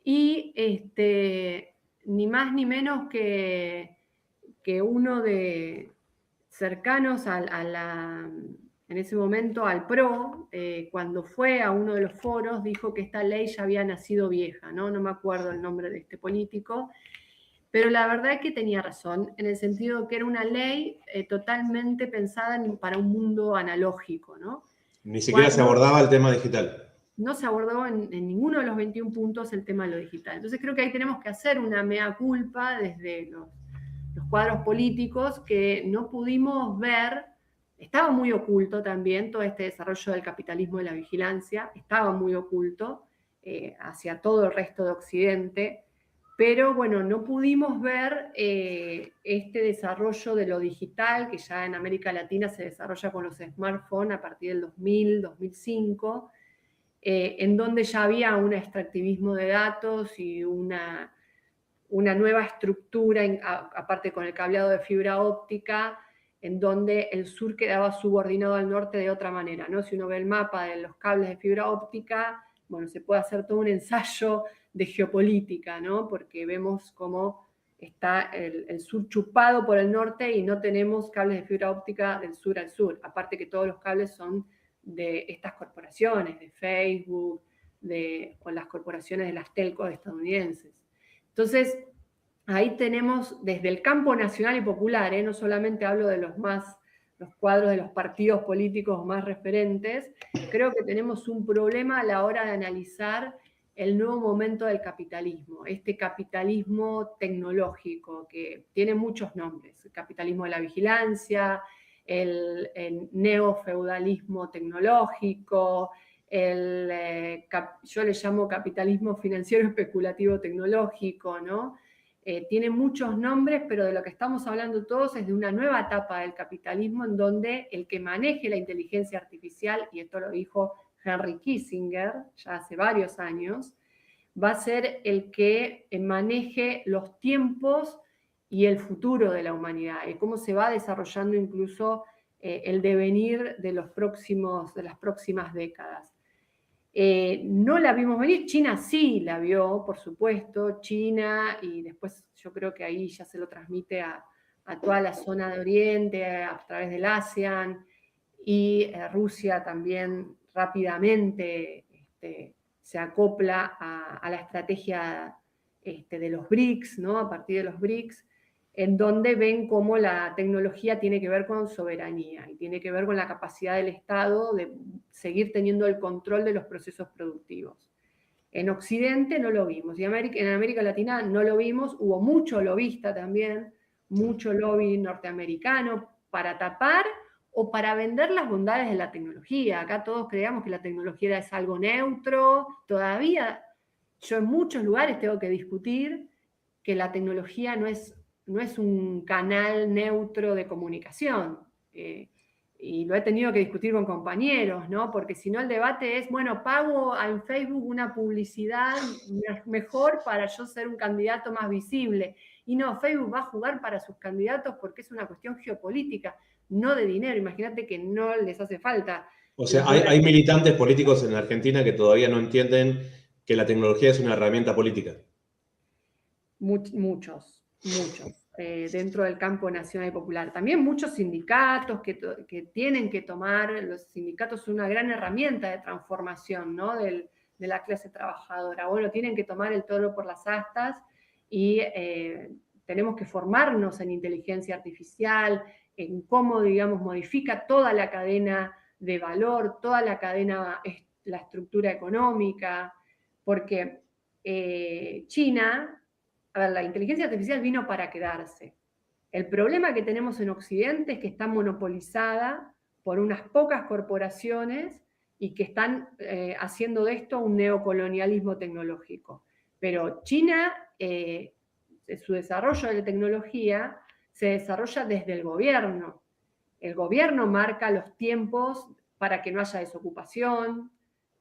y ni más ni menos que uno de cercanos en ese momento al PRO, cuando fue a uno de los foros, dijo que esta ley ya había nacido vieja, ¿no? No me acuerdo el nombre de este político, pero la verdad es que tenía razón, en el sentido que era una ley totalmente pensada para un mundo analógico, ¿no? Ni siquiera se abordaba el tema digital. No se abordó en ninguno de los 21 puntos el tema de lo digital. Entonces creo que ahí tenemos que hacer una mea culpa desde los cuadros políticos, que no pudimos ver. Estaba muy oculto también todo este desarrollo del capitalismo de la vigilancia, estaba muy oculto hacia todo el resto de Occidente, pero bueno, no pudimos ver este desarrollo de lo digital, que ya en América Latina se desarrolla con los smartphones a partir del 2000, 2005, en donde ya había un extractivismo de datos y una nueva estructura, aparte con el cableado de fibra óptica, en donde el sur quedaba subordinado al norte de otra manera, ¿no? Si uno ve el mapa de los cables de fibra óptica, bueno, se puede hacer todo un ensayo de geopolítica, ¿no? Porque vemos cómo está el sur chupado por el norte y no tenemos cables de fibra óptica del sur al sur. Aparte que todos los cables son de estas corporaciones, de Facebook, o las corporaciones de las telcos estadounidenses. Entonces, ahí tenemos desde el campo nacional y popular, no solamente hablo de los cuadros de los partidos políticos más referentes, creo que tenemos un problema a la hora de analizar el nuevo momento del capitalismo, este capitalismo tecnológico que tiene muchos nombres, el capitalismo de la vigilancia, el neofeudalismo tecnológico, yo le llamo capitalismo financiero especulativo tecnológico, ¿no? Tiene muchos nombres, pero de lo que estamos hablando todos es de una nueva etapa del capitalismo en donde el que maneje la inteligencia artificial, y esto lo dijo Henry Kissinger ya hace varios años, va a ser el que maneje los tiempos y el futuro de la humanidad, y cómo se va desarrollando incluso el devenir de las próximas décadas. No la vimos venir, China sí la vio, por supuesto, China, y después yo creo que ahí ya se lo transmite a toda la zona de Oriente, a través del ASEAN, y Rusia también rápidamente se acopla a la estrategia de los BRICS, ¿no? A partir de los BRICS, en donde ven cómo la tecnología tiene que ver con soberanía y tiene que ver con la capacidad del Estado de seguir teniendo el control de los procesos productivos. En Occidente no lo vimos, y en América Latina no lo vimos, hubo mucho lobista también, mucho lobby norteamericano para tapar o para vender las bondades de la tecnología. Acá todos creíamos que la tecnología es algo neutro, todavía yo en muchos lugares tengo que discutir que la tecnología no es un canal neutro de comunicación. Y lo he tenido que discutir con compañeros, ¿no? Porque si no el debate es, bueno, pago en Facebook una publicidad mejor para yo ser un candidato más visible. Y no, Facebook va a jugar para sus candidatos porque es una cuestión geopolítica, no de dinero. Imagínate que no les hace falta. O sea, hay militantes políticos en Argentina que todavía no entienden que la tecnología es una herramienta política. Muchos. Dentro del campo nacional y popular. También muchos sindicatos que tienen que tomar, los sindicatos son una gran herramienta de transformación, ¿no? de la clase trabajadora. Bueno, tienen que tomar el toro por las astas y tenemos que formarnos en inteligencia artificial, en cómo, digamos, modifica toda la cadena de valor, toda la cadena, la estructura económica, porque China... A ver, la inteligencia artificial vino para quedarse. El problema que tenemos en Occidente es que está monopolizada por unas pocas corporaciones y que están haciendo de esto un neocolonialismo tecnológico. Pero China, su desarrollo de la tecnología se desarrolla desde el gobierno. El gobierno marca los tiempos para que no haya desocupación,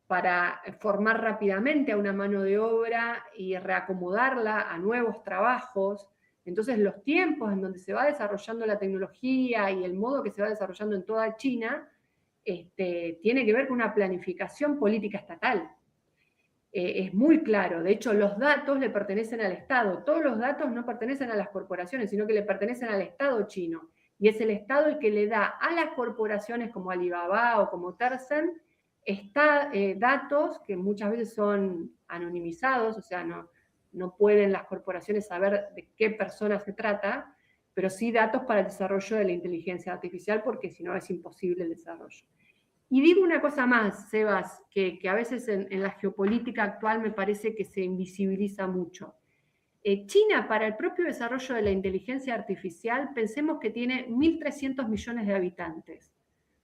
para formar rápidamente a una mano de obra y reacomodarla a nuevos trabajos. Entonces, los tiempos en donde se va desarrollando la tecnología y el modo que se va desarrollando en toda China, tiene que ver con una planificación política estatal. Es muy claro. De hecho, los datos le pertenecen al Estado. Todos los datos no pertenecen a las corporaciones, sino que le pertenecen al Estado chino. Y es el Estado el que le da a las corporaciones como Alibaba o como Tencent datos que muchas veces son anonimizados, o sea, no pueden las corporaciones saber de qué persona se trata, pero sí datos para el desarrollo de la inteligencia artificial, porque si no es imposible el desarrollo. Y digo una cosa más, Sebas, que a veces en la geopolítica actual me parece que se invisibiliza mucho. China, para el propio desarrollo de la inteligencia artificial, pensemos que tiene 1.300 millones de habitantes.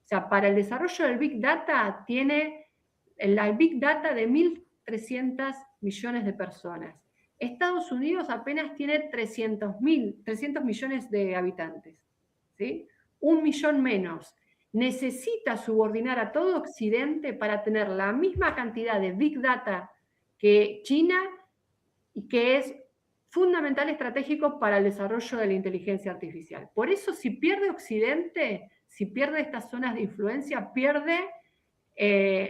O sea, para el desarrollo del Big Data tiene la Big Data de 1.300 millones de personas. Estados Unidos apenas tiene 300 millones de habitantes, ¿sí? 1 millón menos. Necesita subordinar a todo Occidente para tener la misma cantidad de Big Data que China y que es fundamental estratégico para el desarrollo de la inteligencia artificial. Por eso, si pierde Occidente, si pierde estas zonas de influencia, pierde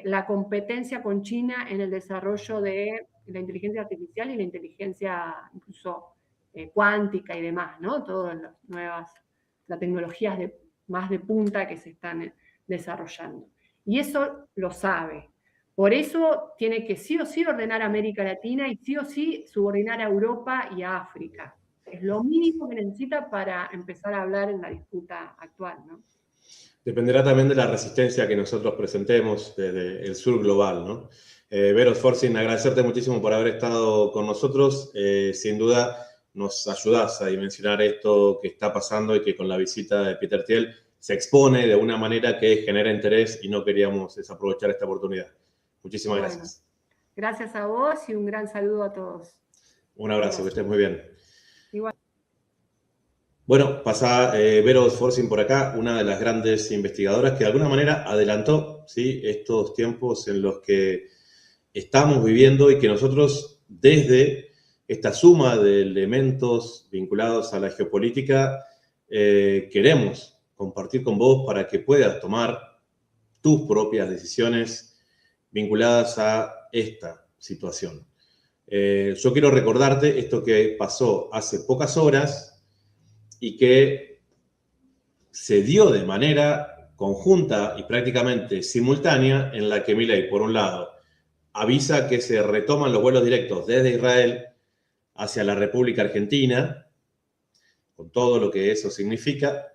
la competencia con China en el desarrollo de la inteligencia artificial y la inteligencia incluso cuántica y demás, ¿no? Todas las tecnologías más de punta que se están desarrollando. Y eso lo sabe. Por eso tiene que sí o sí ordenar a América Latina y sí o sí subordinar a Europa y a África. Es lo mínimo que necesita para empezar a hablar en la disputa actual, ¿no? Dependerá también de la resistencia que nosotros presentemos desde el sur global, ¿no? Vero Sforzi, agradecerte muchísimo por haber estado con nosotros. Sin duda nos ayudás a dimensionar esto que está pasando y que con la visita de Peter Thiel se expone de una manera que genera interés y no queríamos desaprovechar esta oportunidad. Muchísimas gracias. Gracias a vos y un gran saludo a todos. Un abrazo, que estés muy bien. Igual. Bueno, pasa Vero Sforzi por acá, una de las grandes investigadoras que de alguna manera adelantó, ¿sí?, estos tiempos en los que estamos viviendo y que nosotros desde esta suma de elementos vinculados a la geopolítica queremos compartir con vos para que puedas tomar tus propias decisiones vinculadas a esta situación. Yo quiero recordarte esto que pasó hace pocas horas y que se dio de manera conjunta y prácticamente simultánea, en la que Milei, por un lado, avisa que se retoman los vuelos directos desde Israel hacia la República Argentina, con todo lo que eso significa,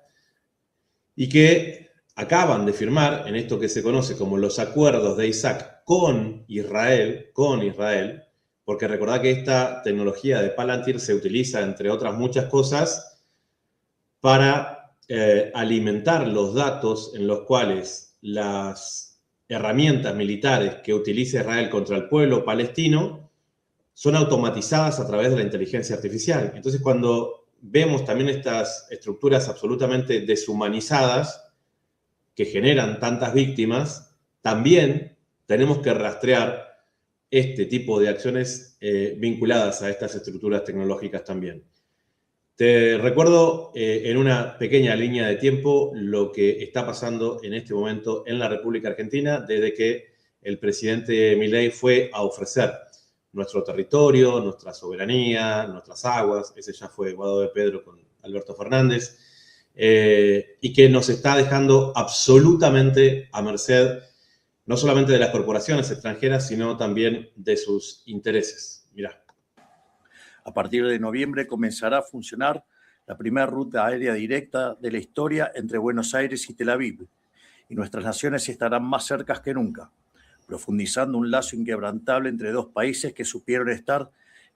y que acaban de firmar en esto que se conoce como los acuerdos de Isaac con Israel, porque recordad que esta tecnología de Palantir se utiliza, entre otras muchas cosas, para alimentar los datos en los cuales las herramientas militares que utiliza Israel contra el pueblo palestino son automatizadas a través de la inteligencia artificial. Entonces, cuando vemos también estas estructuras absolutamente deshumanizadas que generan tantas víctimas, también tenemos que rastrear este tipo de acciones vinculadas a estas estructuras tecnológicas también. Te recuerdo en una pequeña línea de tiempo lo que está pasando en este momento en la República Argentina desde que el presidente Milei fue a ofrecer nuestro territorio, nuestra soberanía, nuestras aguas. Ese ya fue Guado de Pedro con Alberto Fernández, y que nos está dejando absolutamente a merced no solamente de las corporaciones extranjeras, sino también de sus intereses. Mirá. A partir de noviembre comenzará a funcionar la primera ruta aérea directa de la historia entre Buenos Aires y Tel Aviv, y nuestras naciones estarán más cercas que nunca, profundizando un lazo inquebrantable entre dos países que supieron estar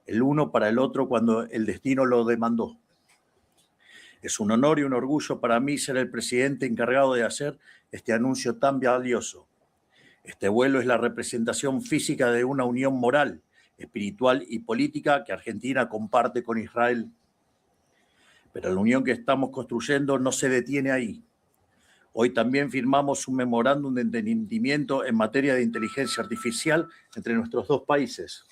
el uno para el otro cuando el destino lo demandó. Es un honor y un orgullo para mí ser el presidente encargado de hacer este anuncio tan valioso. Este vuelo es la representación física de una unión moral, espiritual y política que Argentina comparte con Israel. Pero la unión que estamos construyendo no se detiene ahí. Hoy también firmamos un memorándum de entendimiento en materia de inteligencia artificial entre nuestros dos países.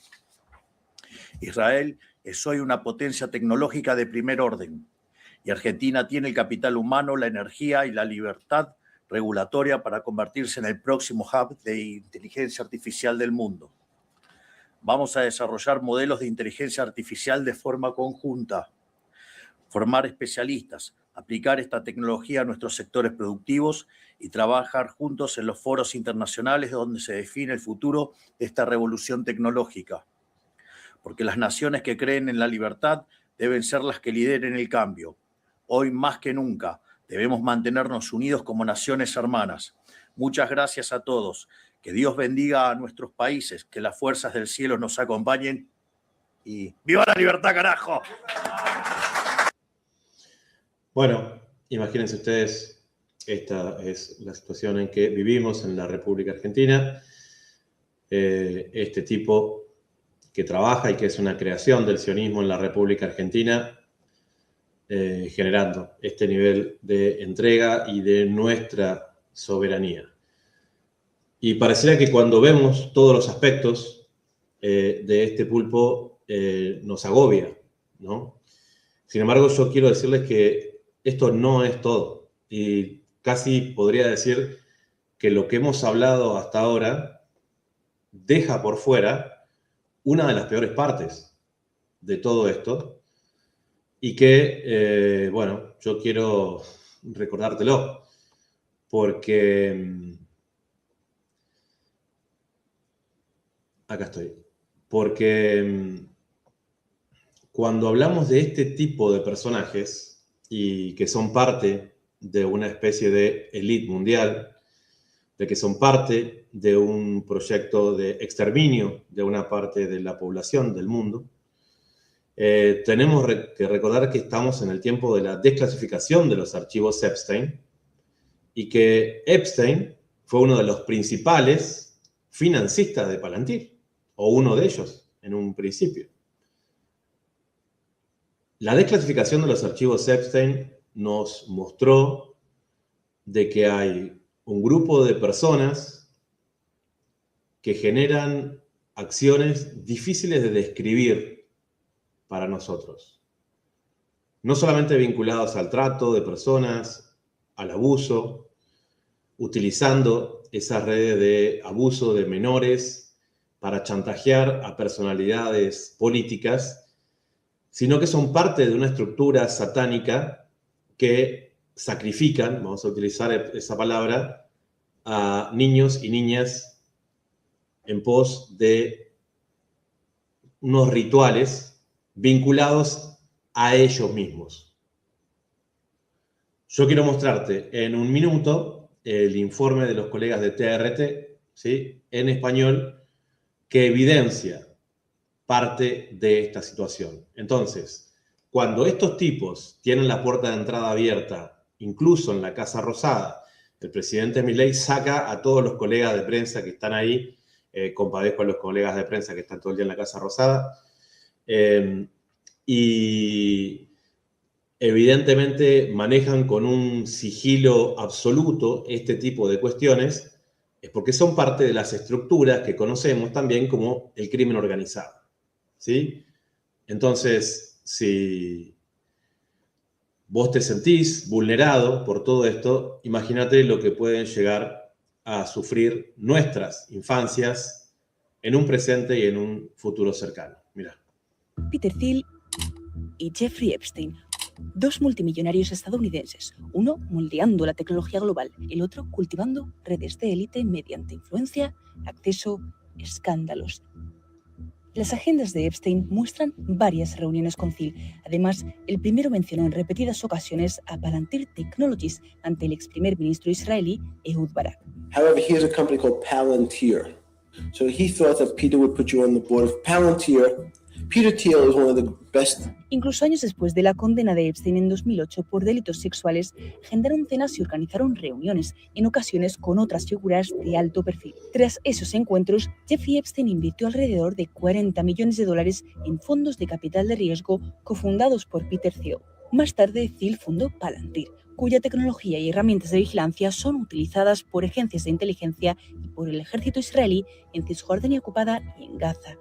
Israel es hoy una potencia tecnológica de primer orden y Argentina tiene el capital humano, la energía y la libertad regulatoria para convertirse en el próximo hub de inteligencia artificial del mundo. Vamos a desarrollar modelos de inteligencia artificial de forma conjunta, formar especialistas, aplicar esta tecnología a nuestros sectores productivos y trabajar juntos en los foros internacionales donde se define el futuro de esta revolución tecnológica. Porque las naciones que creen en la libertad deben ser las que lideren el cambio. Hoy más que nunca debemos mantenernos unidos como naciones hermanas. Muchas gracias a todos. Que Dios bendiga a nuestros países, que las fuerzas del cielo nos acompañen y ¡viva la libertad, carajo! Bueno, imagínense ustedes, esta es la situación en que vivimos en la República Argentina. Este tipo que trabaja y que es una creación del sionismo en la República Argentina, generando este nivel de entrega y de nuestra soberanía. Y pareciera que cuando vemos todos los aspectos de este pulpo nos agobia, ¿no? Sin embargo, yo quiero decirles que esto no es todo. Y casi podría decir que lo que hemos hablado hasta ahora deja por fuera una de las peores partes de todo esto y que, bueno, yo quiero recordártelo porque... Acá estoy. Porque cuando hablamos de este tipo de personajes y que son parte de una especie de élite mundial, de que son parte de un proyecto de exterminio de una parte de la población del mundo, tenemos que recordar que estamos en el tiempo de la desclasificación de los archivos Epstein y que Epstein fue uno de los principales financistas de Palantir, o uno de ellos en un principio. La desclasificación de los archivos Epstein nos mostró de que hay un grupo de personas que generan acciones difíciles de describir para nosotros. No solamente vinculados al trato de personas, al abuso, utilizando esas redes de abuso de menores para chantajear a personalidades políticas, sino que son parte de una estructura satánica que sacrifican, vamos a utilizar esa palabra, a niños y niñas en pos de unos rituales vinculados a ellos mismos. Yo quiero mostrarte en un minuto el informe de los colegas de TRT, ¿sí?, en español, que evidencia parte de esta situación. Entonces, cuando estos tipos tienen la puerta de entrada abierta, incluso en la Casa Rosada, el presidente Milei saca a todos los colegas de prensa que están ahí, compadezco a los colegas de prensa que están todo el día en la Casa Rosada, y evidentemente manejan con un sigilo absoluto este tipo de cuestiones, es porque son parte de las estructuras que conocemos también como el crimen organizado, ¿sí? Entonces, si vos te sentís vulnerado por todo esto, imagínate lo que pueden llegar a sufrir nuestras infancias en un presente y en un futuro cercano. Mirá. Peter Thiel y Jeffrey Epstein, dos multimillonarios estadounidenses, uno moldeando la tecnología global, el otro cultivando redes de élite mediante influencia, acceso, escándalos. Las agendas de Epstein muestran varias reuniones con Thiel. Además, el primero mencionó en repetidas ocasiones a Palantir Technologies ante el ex primer ministro israelí Ehud Barak. However, he has a company called Palantir. So he thought that Peter would put you on the board of Palantir. Peter Thiel is one of the best. Incluso años después de la condena de Epstein en 2008 por delitos sexuales, agendaron cenas y organizaron reuniones, en ocasiones con otras figuras de alto perfil. Tras esos encuentros, Jeffrey Epstein invirtió alrededor de $40 millones en fondos de capital de riesgo cofundados por Peter Thiel. Más tarde, Thiel fundó Palantir, cuya tecnología y herramientas de vigilancia son utilizadas por agencias de inteligencia y por el ejército israelí en Cisjordania ocupada y en Gaza.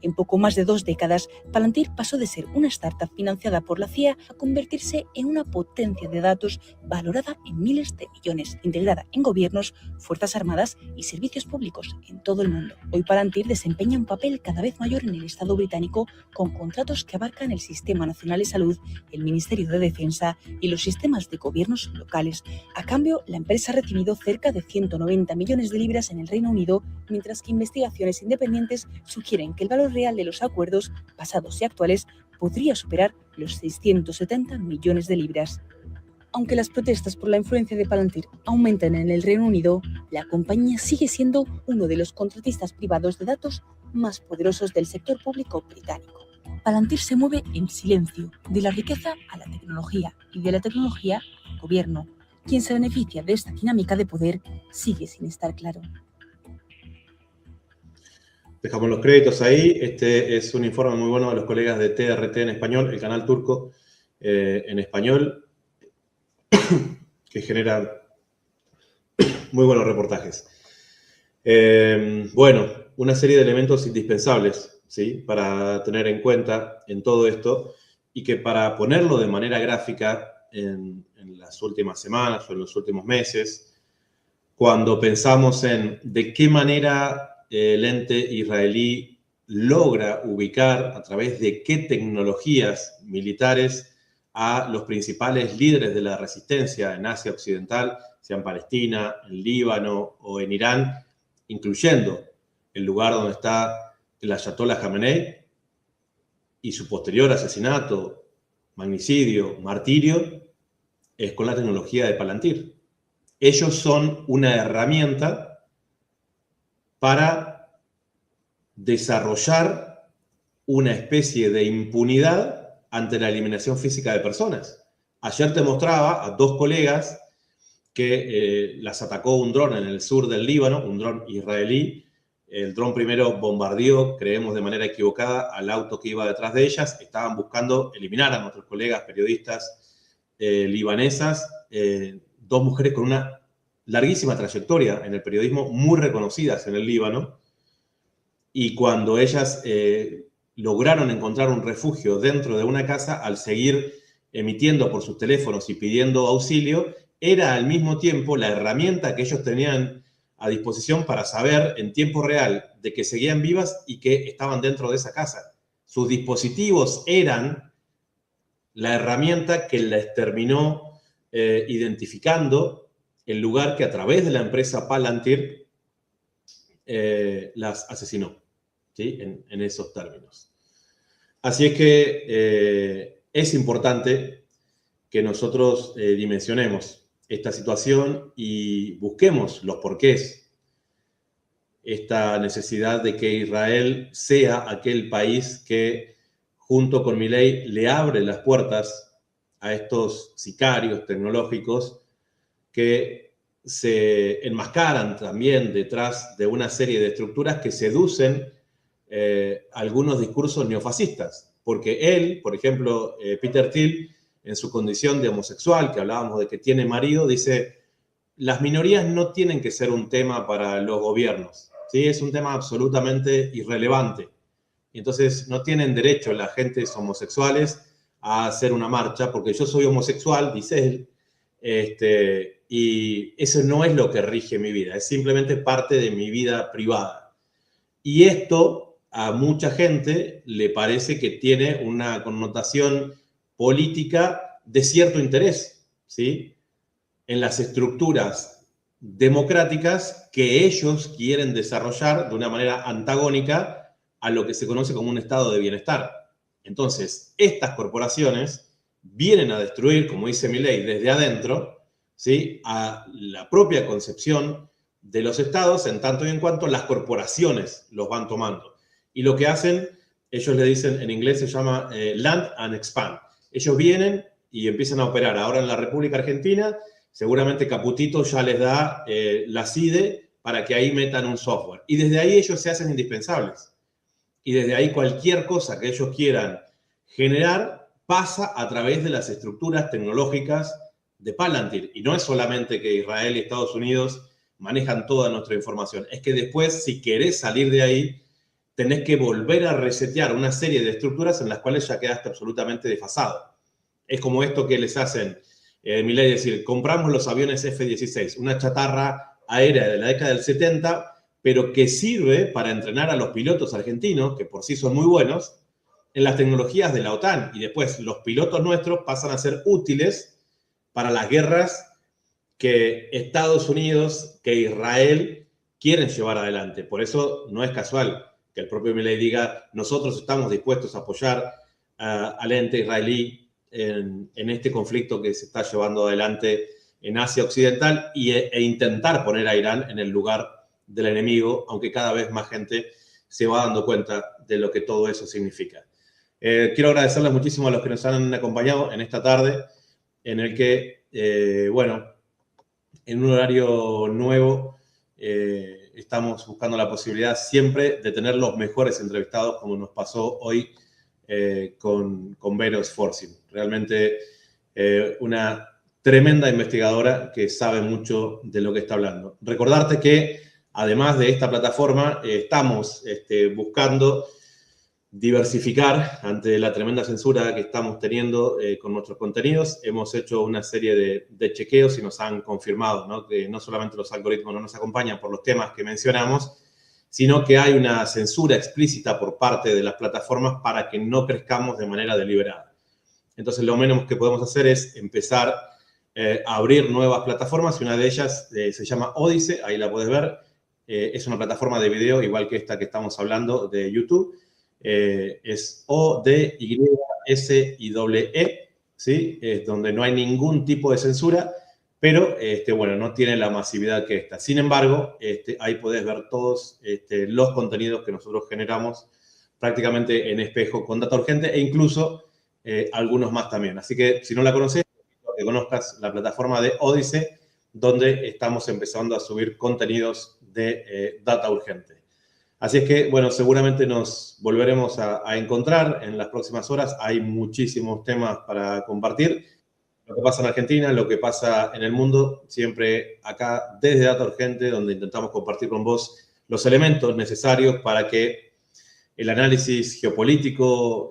En poco más de 2 décadas, Palantir pasó de ser una startup financiada por la CIA a convertirse en una potencia de datos valorada en miles de millones, integrada en gobiernos, fuerzas armadas y servicios públicos en todo el mundo. Hoy Palantir desempeña un papel cada vez mayor en el Estado británico, con contratos que abarcan el Sistema Nacional de Salud, el Ministerio de Defensa y los sistemas de gobiernos locales. A cambio, la empresa ha recibido cerca de 190 millones de libras en el Reino Unido, mientras que investigaciones independientes sugieren que el valor real de los acuerdos, pasados y actuales, podría superar los 670 millones de libras. Aunque las protestas por la influencia de Palantir aumentan en el Reino Unido, la compañía sigue siendo uno de los contratistas privados de datos más poderosos del sector público británico. Palantir se mueve en silencio, de la riqueza a la tecnología y de la tecnología al gobierno. Quien se beneficia de esta dinámica de poder sigue sin estar claro. Dejamos los créditos ahí. Este es un informe muy bueno de los colegas de TRT en español, el canal turco en español, que genera muy buenos reportajes. Bueno, una serie de elementos indispensables, ¿sí?, para tener en cuenta en todo esto y que para ponerlo de manera gráfica en las últimas semanas o en los últimos meses, cuando pensamos en de qué manera el ente israelí logra ubicar a través de qué tecnologías militares a los principales líderes de la resistencia en Asia Occidental, sea en Palestina, en Líbano o en Irán, incluyendo el lugar donde está el Ayatollah Khamenei, y su posterior asesinato, magnicidio, martirio, es con la tecnología de Palantir. Ellos son una herramienta para desarrollar una especie de impunidad ante la eliminación física de personas. Ayer te mostraba a 2 colegas que las atacó un dron en el sur del Líbano, un dron israelí. El dron primero bombardeó, creemos de manera equivocada, al auto que iba detrás de ellas. Estaban buscando eliminar a nuestros colegas periodistas libanesas, 2 mujeres con una larguísima trayectoria en el periodismo, muy reconocidas en el Líbano. Y cuando ellas lograron encontrar un refugio dentro de una casa, al seguir emitiendo por sus teléfonos y pidiendo auxilio, era al mismo tiempo la herramienta que ellos tenían a disposición para saber en tiempo real de que seguían vivas y que estaban dentro de esa casa. Sus dispositivos eran la herramienta que les terminó identificando el lugar que a través de la empresa Palantir las asesinó, ¿sí? En esos términos. Así es que es importante que nosotros dimensionemos esta situación y busquemos los porqués. Esta necesidad de que Israel sea aquel país que, junto con Milei, le abre las puertas a estos sicarios tecnológicos que se enmascaran también detrás de una serie de estructuras que seducen algunos discursos neofascistas. Porque él, por ejemplo, Peter Thiel, en su condición de homosexual, que hablábamos de que tiene marido, dice, las minorías no tienen que ser un tema para los gobiernos, ¿sí? Es un tema absolutamente irrelevante. Y entonces no tienen derecho las gentes homosexuales a hacer una marcha, porque yo soy homosexual, dice él, y eso no es lo que rige mi vida, es simplemente parte de mi vida privada. Y esto a mucha gente le parece que tiene una connotación política de cierto interés, ¿sí? En las estructuras democráticas que ellos quieren desarrollar de una manera antagónica a lo que se conoce como un estado de bienestar. Entonces, estas corporaciones vienen a destruir, como dice Milei, desde adentro, ¿sí? A la propia concepción de los estados, en tanto y en cuanto las corporaciones los van tomando. Y lo que hacen, ellos le dicen, en inglés se llama land and expand. Ellos vienen y empiezan a operar. Ahora en la República Argentina, seguramente Caputito ya les da la CIDE para que ahí metan un software. Y desde ahí ellos se hacen indispensables. Y desde ahí cualquier cosa que ellos quieran generar pasa a través de las estructuras tecnológicas de Palantir. Y no es solamente que Israel y Estados Unidos manejan toda nuestra información. Es que después, si querés salir de ahí, tenés que volver a resetear una serie de estructuras en las cuales ya quedaste absolutamente desfasado. Es como esto que les hacen, Milei, decir, compramos los aviones F-16, una chatarra aérea de la década del 70, pero que sirve para entrenar a los pilotos argentinos, que por sí son muy buenos, en las tecnologías de la OTAN. Y después los pilotos nuestros pasan a ser útiles para las guerras que Estados Unidos, que Israel quieren llevar adelante. Por eso no es casual que el propio Milei diga, nosotros estamos dispuestos a apoyar al ente israelí en este conflicto que se está llevando adelante en Asia Occidental e intentar poner a Irán en el lugar del enemigo, aunque cada vez más gente se va dando cuenta de lo que todo eso significa. Quiero agradecerles muchísimo a los que nos han acompañado en esta tarde, en el que, bueno, en un horario nuevo, estamos buscando la posibilidad siempre de tener los mejores entrevistados, como nos pasó hoy con Vero Sforzi. Realmente una tremenda investigadora que sabe mucho de lo que está hablando. Recordarte que, además de esta plataforma, estamos buscando diversificar ante la tremenda censura que estamos teniendo con nuestros contenidos. Hemos hecho una serie de chequeos y nos han confirmado, ¿no?, que no solamente los algoritmos no nos acompañan por los temas que mencionamos, sino que hay una censura explícita por parte de las plataformas para que no crezcamos de manera deliberada. Entonces, lo menos que podemos hacer es empezar a abrir nuevas plataformas, y una de ellas se llama Odysee, ahí la puedes ver. Es una plataforma de video igual que esta que estamos hablando de YouTube, es ODYSIE, ¿sí? Es donde no hay ningún tipo de censura, pero bueno, no tiene la masividad que esta. Sin embargo, ahí podés ver todos los contenidos que nosotros generamos prácticamente en espejo con Data Urgente e incluso algunos más también. Así que si no la conoces, que conozcas la plataforma de Odyssey, donde estamos empezando a subir contenidos de Data Urgente. Así es que, bueno, seguramente nos volveremos a encontrar en las próximas horas. Hay muchísimos temas para compartir. Lo que pasa en Argentina, lo que pasa en el mundo, siempre acá desde Data Urgente, donde intentamos compartir con vos los elementos necesarios para que el análisis geopolítico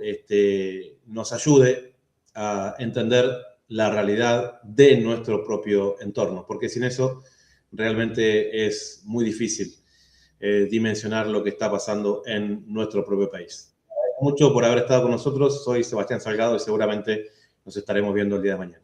nos ayude a entender la realidad de nuestro propio entorno, porque sin eso realmente es muy difícil dimensionar lo que está pasando en nuestro propio país. Mucho por haber estado con nosotros. Soy Sebastián Salgado y seguramente nos estaremos viendo el día de mañana.